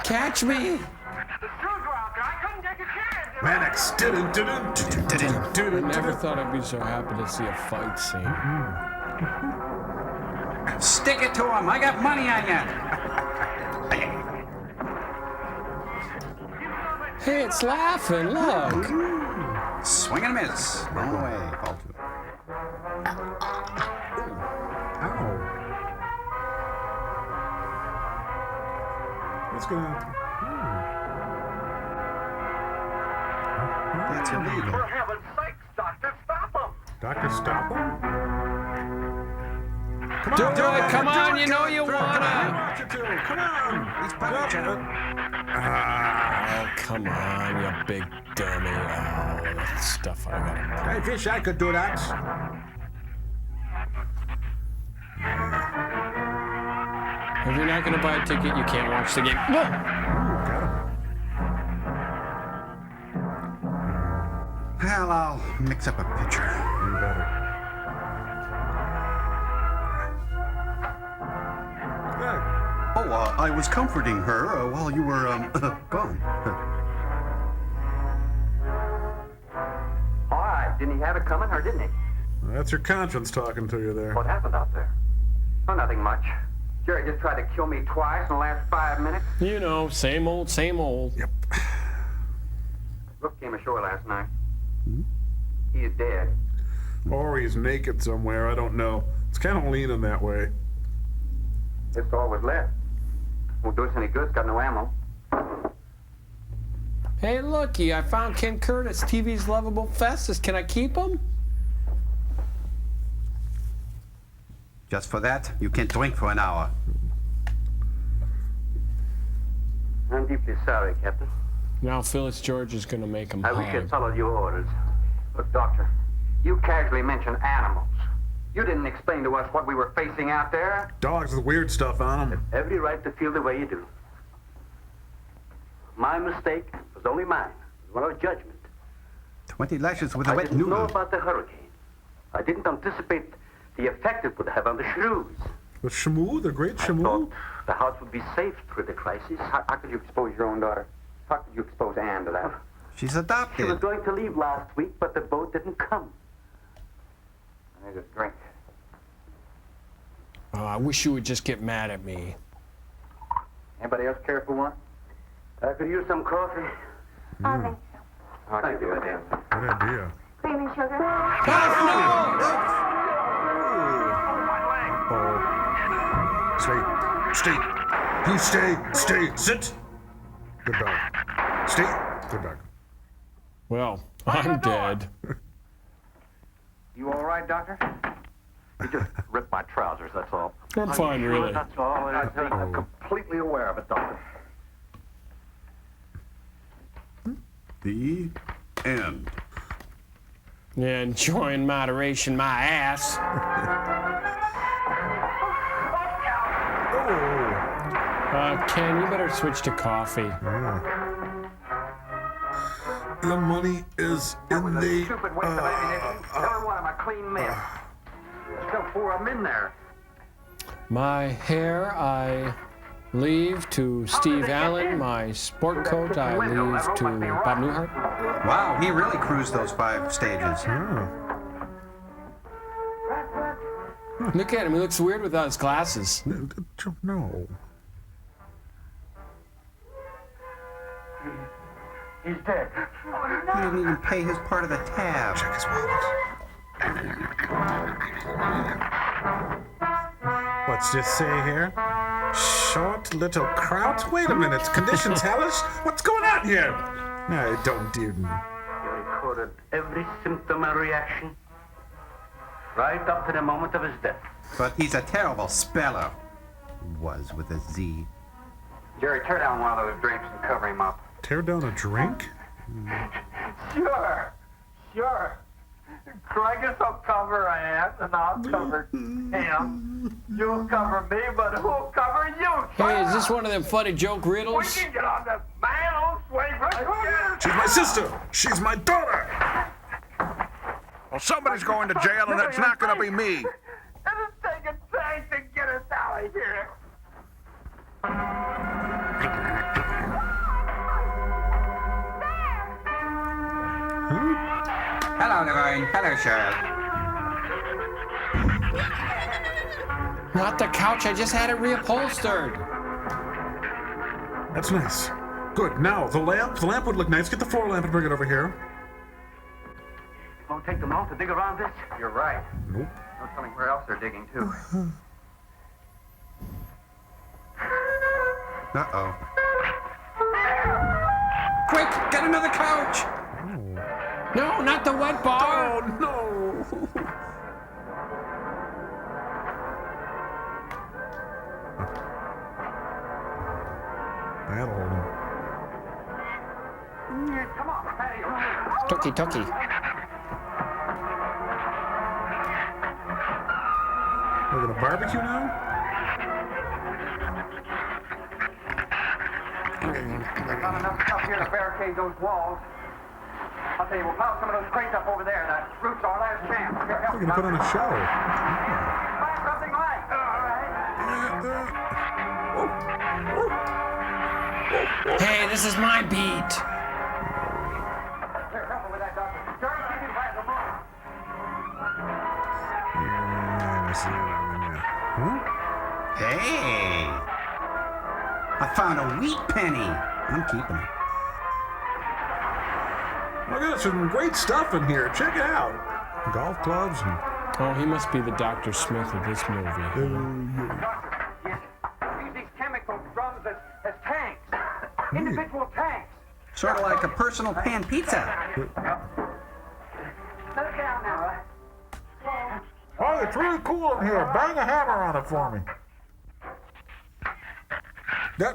Speaker 2: Catch me.
Speaker 6: Mannix.
Speaker 2: Never thought I'd be so happy to see a fight scene.
Speaker 3: Stick it to him. I got money on you.
Speaker 2: Hey, it's laughing. Look.
Speaker 3: Swing and a miss. Long way. Ball two.
Speaker 4: Ow. What's going on?
Speaker 3: That's illegal.
Speaker 13: For heaven's sakes, Doctor, stop him!
Speaker 4: Doctor, stop him.
Speaker 2: Do it. Come on. You know you wanna.
Speaker 4: Come on.
Speaker 3: He's probably
Speaker 2: Oh, come on, you big dummy. Oh, that stuff I gotta...
Speaker 3: I wish I could do that.
Speaker 2: If you're not gonna buy a ticket, you can't watch the game.
Speaker 3: Well, I'll mix up a pitcher.
Speaker 6: You better.
Speaker 3: Oh, I was comforting her while you were gone.
Speaker 14: All right, didn't he have it coming, or didn't he?
Speaker 6: That's your conscience talking to you there.
Speaker 14: What happened out there? Oh, nothing much. Jerry just tried to kill me twice in the last 5 minutes.
Speaker 2: You know, same old, same old.
Speaker 6: Yep.
Speaker 14: Rook came ashore last night. He is dead.
Speaker 6: Or he's naked somewhere, I don't know. It's kind of leaning that way.
Speaker 14: That's all was left. Won't do us any good, it's got no ammo.
Speaker 2: Hey, looky, I found Ken Curtis, TV's lovable Festus. Can I keep him?
Speaker 3: Just for that, you can't drink for an hour.
Speaker 14: I'm deeply sorry, Captain.
Speaker 2: Now Phyllis George is gonna make him
Speaker 14: I wish
Speaker 2: hug.
Speaker 14: I'd followed your orders. Look, Doctor, you casually mentioned animals. You didn't explain to us what we were facing out there.
Speaker 6: Dogs with weird stuff on them.
Speaker 13: Every right to feel the way you do. My mistake was only mine. It was one of judgment.
Speaker 3: 20 lashes with a wet
Speaker 13: I didn't know
Speaker 3: noodle.
Speaker 13: about the hurricane. I didn't anticipate the effect it would have on the Shrews.
Speaker 6: The Shamu, the great Shamu?
Speaker 13: I thought the house would be safe through the crisis.
Speaker 14: How could you expose your own daughter? How could you expose Anne to that?
Speaker 3: She's
Speaker 13: She was
Speaker 3: adopted.
Speaker 13: going to leave last week, but the boat didn't come.
Speaker 14: I need a drink.
Speaker 2: I wish you would just get mad at me.
Speaker 14: Anybody else care for one?
Speaker 13: I could use some coffee.
Speaker 12: I'll make
Speaker 14: I'll give you a damn.
Speaker 6: Good idea.
Speaker 12: creamy sugar.
Speaker 6: Stay. You stay. Sit. Good dog. Stay. Good dog.
Speaker 2: Well, I'm dead.
Speaker 14: You all right, Doctor?
Speaker 13: He just ripped my trousers, that's all.
Speaker 2: I'm fine, really.
Speaker 13: That's all. I'm completely aware of it, Doctor.
Speaker 3: The end.
Speaker 2: Yeah, enjoying moderation, my ass. Ken, you better switch to coffee.
Speaker 6: The money is in the...
Speaker 14: Stupid waste of ammunition. Every one of them a clean mess. There's still 4 of them in there.
Speaker 2: My hair, I leave to Steve Allen. My sport coat, I leave to Bob Newhart.
Speaker 3: Wow, he really cruised those 5 stages.
Speaker 2: Look at him, he looks weird without his glasses.
Speaker 6: No.
Speaker 13: He's dead.
Speaker 3: He didn't even pay his part of the tab.
Speaker 6: Check his wallet. What's this say here? Short little kraut? Wait a minute. Conditions hellish? What's going on here? No, don't do.
Speaker 13: He recorded every symptom and reaction, right up to the moment of his death.
Speaker 3: But he's a terrible speller. Was with a Z.
Speaker 14: Jerry, tear down one of those drapes and cover him up.
Speaker 6: Tear down a drink?
Speaker 13: Sure. Craigus will cover Ann, and I'll cover him. You'll cover me, but who'll cover you?
Speaker 2: Hey, is this one of them funny joke riddles?
Speaker 13: We can get on the man on swing.
Speaker 6: She's my sister. She's my daughter.
Speaker 4: Well, somebody's going to jail, and it's not going to be me.
Speaker 13: It'll take a tank to get us out of here.
Speaker 3: Hello, Levine. Hello, Cheryl.
Speaker 2: Not the couch, I just had it reupholstered.
Speaker 6: That's nice. Good. Now, the lamp. The lamp would look nice. Get the floor lamp and bring it over here.
Speaker 13: It won't take them long to dig around this.
Speaker 14: You're right.
Speaker 6: Nope.
Speaker 14: No telling where else they're digging, too.
Speaker 3: Uh-oh. Quick, get another couch!
Speaker 2: No, not the wet bar.
Speaker 6: Oh, no. That'll hold him.
Speaker 15: Tookie, tookie.
Speaker 6: We're gonna barbecue now?
Speaker 13: Not enough stuff here to barricade those walls. I'll tell you, we'll pile some of those crates up over there. The roof's our last chance. Here, help
Speaker 6: We're
Speaker 13: me,
Speaker 6: gonna put on a
Speaker 13: Doctor.
Speaker 6: show.
Speaker 13: Find something light. All right.
Speaker 15: Hey, this is my beat.
Speaker 13: Here, help me with that, Doctor. Jerry, keep me by the moon.
Speaker 3: Hey! I found a wheat penny. I'm keeping it.
Speaker 6: Look at some great stuff in here. Check it out. Golf clubs and...
Speaker 2: Oh, he must be the Dr. Smith of this movie.
Speaker 13: Doctor, yes. Use these chemical drums as tanks. Individual tanks.
Speaker 3: Sort of like a personal pan pizza.
Speaker 13: Let it down now, right?
Speaker 6: Oh, it's really cool in here. Bang a hammer on it for me.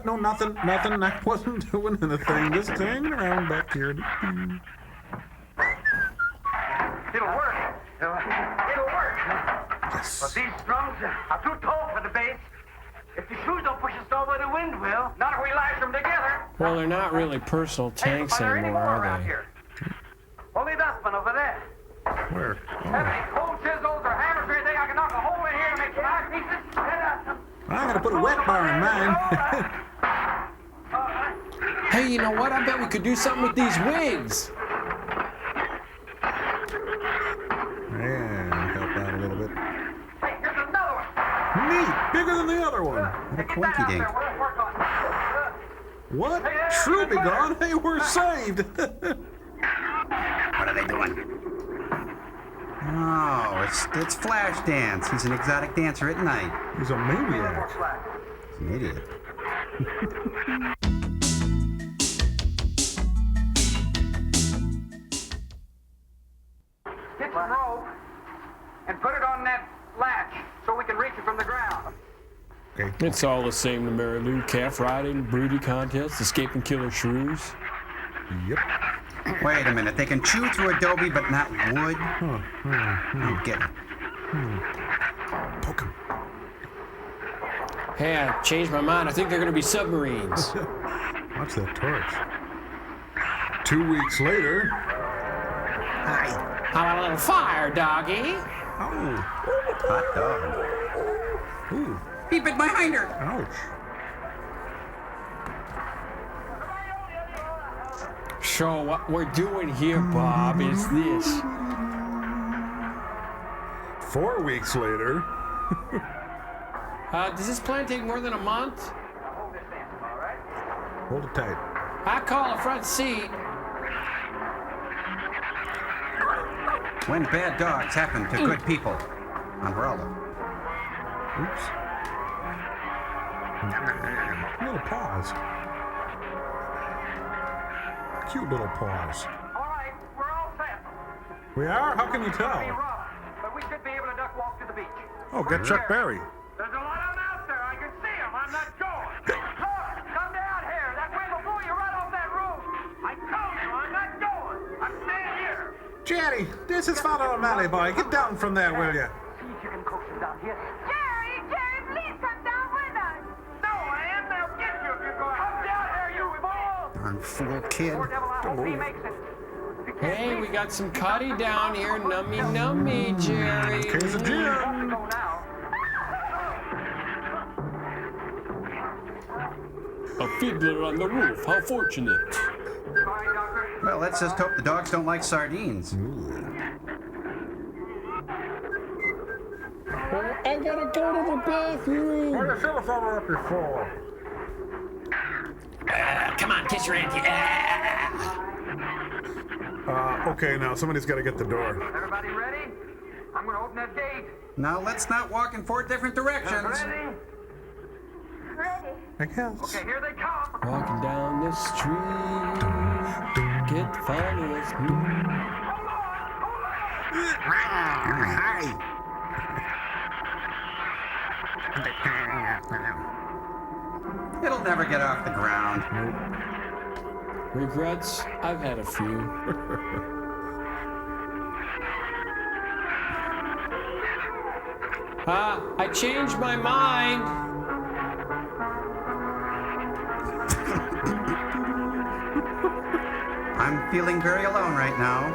Speaker 6: No, nothing. I wasn't doing anything. Just hanging around back here.
Speaker 13: It'll work. It'll work.
Speaker 6: Yes.
Speaker 13: But these drums are too tall for the bass. If the shoes don't push us over, the wind will. Not if we lash them together.
Speaker 2: Well, they're not really personal tanks
Speaker 13: Are there any
Speaker 2: anymore,
Speaker 13: more
Speaker 2: are
Speaker 13: around
Speaker 2: they?
Speaker 13: here? Only this one over there.
Speaker 6: Where?
Speaker 13: Have any cold chisels or hammers or anything I can knock a hole in here to make some eye pieces?
Speaker 6: I'm gonna put a wet bar in mine.
Speaker 2: Hey, you know what? I bet we could do something with these wigs.
Speaker 6: And help out a little bit.
Speaker 13: Hey, here's another one.
Speaker 6: Neat! Bigger than the other one.
Speaker 3: And a quinky dink.
Speaker 13: We'll work on it.
Speaker 6: What? Shrew be gone? Hey, we're saved.
Speaker 3: What are they doing? Oh, it's Flashdance. He's an exotic dancer at night.
Speaker 6: He's a maniac.
Speaker 3: He's an idiot.
Speaker 13: Get some rope and put it on that latch so we can reach it from the ground.
Speaker 6: Okay.
Speaker 2: It's all the same to Mary Lou. Calf riding, broody contests, escaping killer shrews.
Speaker 6: Yep.
Speaker 3: Wait a minute. They can chew through adobe, but not wood? I'm getting.
Speaker 6: Poke him.
Speaker 2: Hey, I changed my mind. I think they're going to be submarines.
Speaker 6: Watch that torch. 2 weeks later.
Speaker 3: Hi.
Speaker 2: How about a little fire, doggy?
Speaker 3: Oh. Hot dog.
Speaker 6: Ooh.
Speaker 3: He bit my hinder.
Speaker 6: Ouch.
Speaker 2: So what we're doing here, Bob, is this.
Speaker 6: 4 weeks later.
Speaker 2: Does this plan take more than a month?
Speaker 6: Hold it tight.
Speaker 2: I call a front seat.
Speaker 3: When bad dogs happen to good people. Umbrella.
Speaker 6: Oops. A little pause. Cute little pause.
Speaker 13: All right, we're all set.
Speaker 6: We are? How can you tell?
Speaker 13: Be rough, but we should be able to duck walk to the beach.
Speaker 6: Oh, get Chuck Berry.
Speaker 13: There's a lot of them out there. I can see them. I'm not going. Look, come down here. That wind will blow you right off that roof. I told you, I'm not going. I'm staying here.
Speaker 6: Jerry, this is Father O'Malley, boy. Get down from there, will you?
Speaker 13: See if you can coax him down here.
Speaker 12: Jerry, please come down with us.
Speaker 13: No, I am. They'll get you if you're going. Come down here, you fool.
Speaker 3: Darn fool kid.
Speaker 13: Poor devil, I hope he makes it.
Speaker 2: Hey, we got some cutty down here. Nummy, nummy, Jerry.
Speaker 6: Case of gin.
Speaker 13: Go now.
Speaker 2: A fiddler on the roof. How fortunate.
Speaker 13: Fine, Doctor.
Speaker 3: Well, let's just hope the dogs don't like sardines.
Speaker 2: I gotta go to the bathroom.
Speaker 6: Well, you should have thought up before.
Speaker 15: Come on, kiss your auntie.
Speaker 6: Okay, now somebody's got to get the door.
Speaker 13: Everybody ready? I'm going to open that gate.
Speaker 3: Now let's not walk in 4 different directions.
Speaker 13: Ready?
Speaker 12: Ready?
Speaker 6: I guess.
Speaker 13: Okay, here they come.
Speaker 2: Walking down the street. Get the funniest move.
Speaker 3: Hi. It'll never get off the ground.
Speaker 2: Regrets? I've had a few. I changed my mind.
Speaker 14: I'm feeling very alone right now.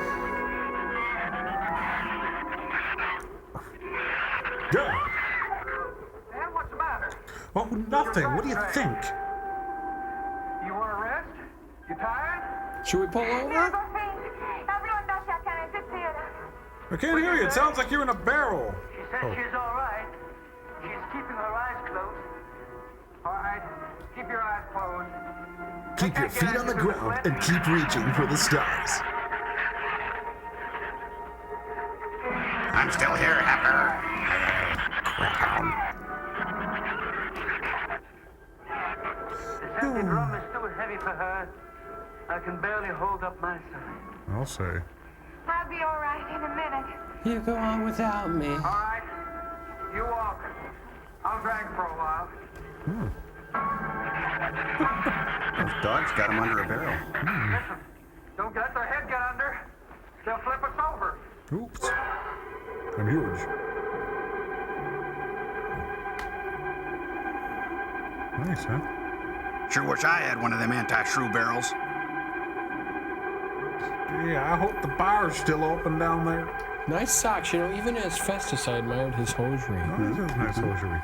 Speaker 6: Yeah.
Speaker 13: Dan, what's the matter?
Speaker 6: Oh, nothing. What do you think?
Speaker 13: You want to rest? You tired?
Speaker 2: Should we pull over?
Speaker 6: I can't hear you. It sounds like you're in a barrel.
Speaker 13: She said she's all right. She's keeping her eyes closed. All right, keep your eyes closed.
Speaker 6: Keep your feet on the ground and keep reaching for the stars.
Speaker 10: I'm still here, Hepper.
Speaker 13: This empty drum is too heavy for her. I can barely hold up my side.
Speaker 6: I'll say.
Speaker 12: I'll be all right in a minute.
Speaker 2: You go on without me.
Speaker 13: All right, you walk. I'll drag for a while.
Speaker 14: Those dogs got him under a barrel.
Speaker 13: Listen, don't let their head get under. They'll flip us over.
Speaker 6: Oops. I'm huge. Nice, huh?
Speaker 10: Sure wish I had one of them anti-shrew barrels.
Speaker 6: Yeah, I hope the bar's still open down there.
Speaker 2: Nice socks, you know, even as Festus, I admired his hosiery.
Speaker 6: Oh, this is nice hosiery.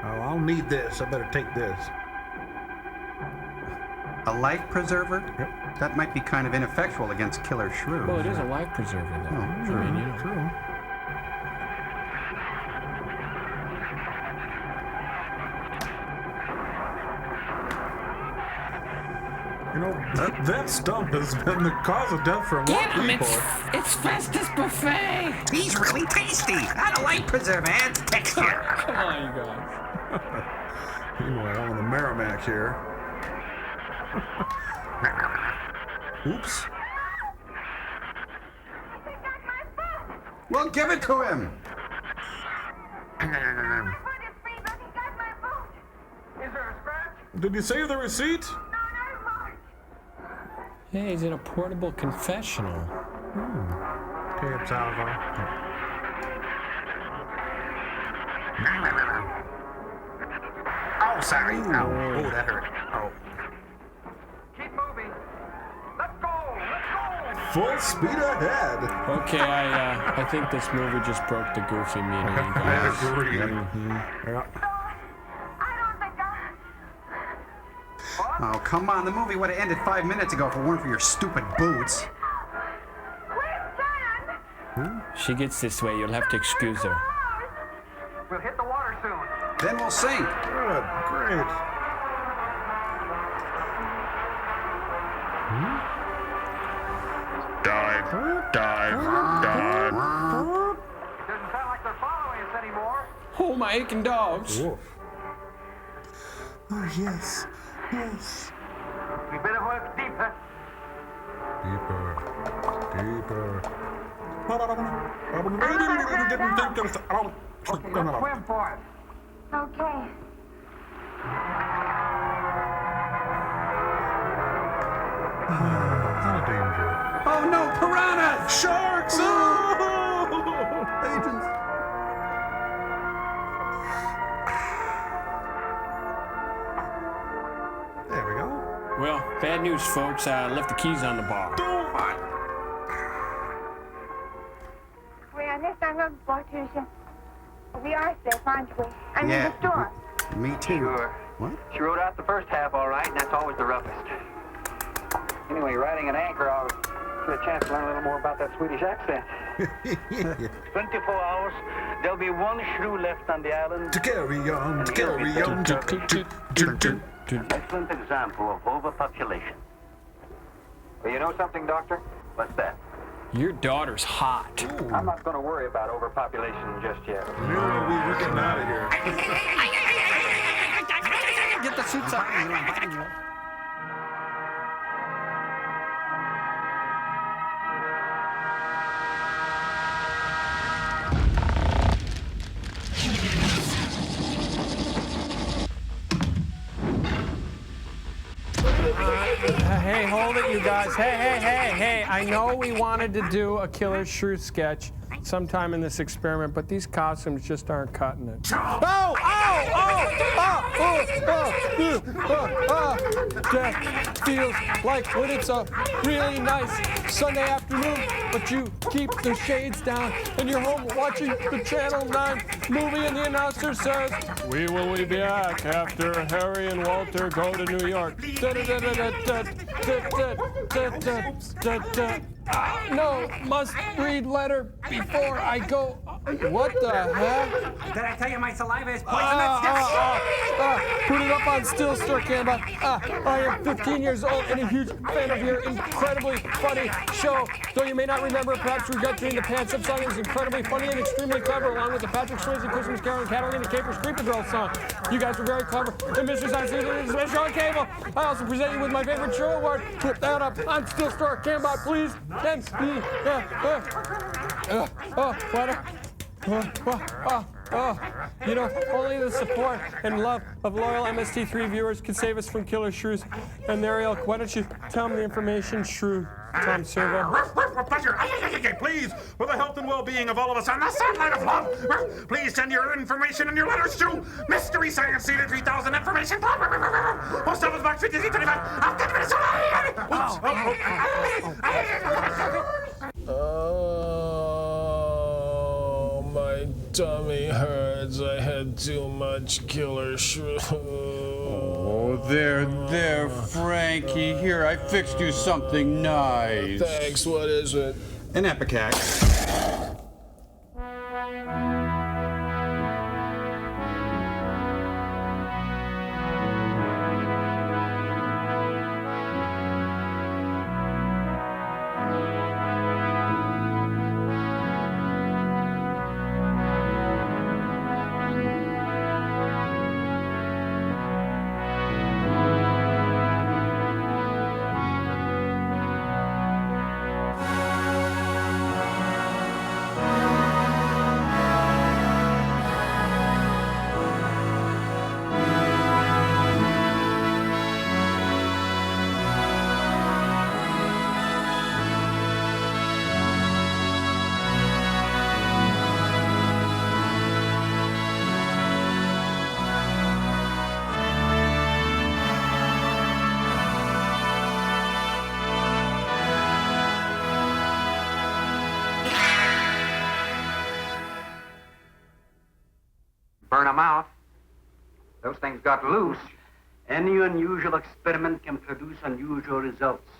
Speaker 6: Oh, I'll need this. I better take this.
Speaker 14: A life preserver?
Speaker 6: Yep.
Speaker 14: That might be kind of ineffectual against Killer Shrew.
Speaker 2: Well, it is a life preserver, though.
Speaker 14: Oh,
Speaker 2: I mean, you know.
Speaker 6: True. You know, that stump has been the cause of death for a lot of people.
Speaker 10: It's Festus Buffet. He's really tasty. Not a life preserver, and texture.
Speaker 2: Come on, you guys.
Speaker 6: Meanwhile, on the Merrimack here. Oops.
Speaker 14: Well, give it to him.
Speaker 13: Is there a scratch?
Speaker 6: Did you save the receipt?
Speaker 2: Hey, he's in a portable confessional.
Speaker 6: Tape salvo.
Speaker 10: Oh, sorry. Oh, that hurt. Oh.
Speaker 13: Keep moving. Let's go. Let's go.
Speaker 6: Full speed ahead.
Speaker 2: Okay, I think this movie just broke the goofy meter, you
Speaker 6: I
Speaker 2: guys.
Speaker 6: agree.
Speaker 2: Mm-hmm.
Speaker 14: Oh, come on. The movie would have ended 5 minutes ago if it weren't for your stupid boots.
Speaker 2: She gets this way, you'll have to excuse her.
Speaker 13: We'll hit the water soon.
Speaker 14: Then we'll sink.
Speaker 6: Good, great.
Speaker 4: Dive.
Speaker 13: Doesn't sound like they're following us anymore.
Speaker 2: Oh, my aching dogs.
Speaker 6: Woof. Oh, yes. Yes.
Speaker 13: We better work deeper.
Speaker 6: Deeper. Deeper.
Speaker 13: Okay, let's swim for it.
Speaker 12: Okay.
Speaker 6: Not a danger.
Speaker 14: Oh, no, piranhas!
Speaker 6: Sharks! Oh!
Speaker 14: Agents.
Speaker 6: There we go.
Speaker 2: Well, bad news, folks. I left the keys on the bar.
Speaker 12: We understand the situation. We are safe, aren't we? I mean,
Speaker 14: Yeah.
Speaker 12: the store.
Speaker 14: Me too. What?
Speaker 13: She rode out the first half all right, and that's always the roughest. Anyway, riding an anchor, I'll get a chance to learn a little more about that Swedish accent. 24 hours, there'll be one shrew left on the island.
Speaker 6: To carry on, to carry on.
Speaker 13: An excellent example of overpopulation. Well, you know something, Doctor? What's that?
Speaker 2: Your daughter's hot.
Speaker 13: I'm not going to worry about overpopulation just yet.
Speaker 6: We're getting out of here.
Speaker 2: Get the suits up. you guys. Hey, I know we wanted to do a Killer Shrew sketch sometime in this experiment, but these costumes just aren't cutting it. That feels like when it's a really nice Sunday afternoon, but you keep the shades down and you're home watching the Channel 9 movie and the announcer says, "We will be back after Harry and Walter go to New York." No, must read letter before I go. What the heck?
Speaker 3: Did I tell you my saliva is poisonous?
Speaker 2: Put it up on Still Stir Camera. I am 15 years old and a huge fan of your incredibly funny show. Though you may not remember, perhaps regret doing the Pants Up song. It was incredibly funny and extremely clever, along with the Patrick Swayze Christmas Carol and Catalina Capers Creeper Girl song. You guys were very clever. And Mr. Science is a show on cable. I also present you with my favorite show award. Put that up on Still Stir Camera, please. And you know, only the support and love of loyal MST3 viewers can save us from Killer Shrews and their ilk. Why don't you tell them the information, Shrew Tom Servo?
Speaker 4: Pleasure. Please, for the health and well-being of all of us on the satellite of love, please send your information and your letters to Mystery Science Theater 3000 Information Club. Post Office Box 5325.
Speaker 8: Oh, my tummy hurts. I had too much Killer Shrew.
Speaker 16: Oh, there, Frankie. Here, I fixed you something nice.
Speaker 8: Thanks. What is it?
Speaker 16: An Epicac.
Speaker 14: Burn them out. Those things got loose. Any unusual experiment can produce unusual results.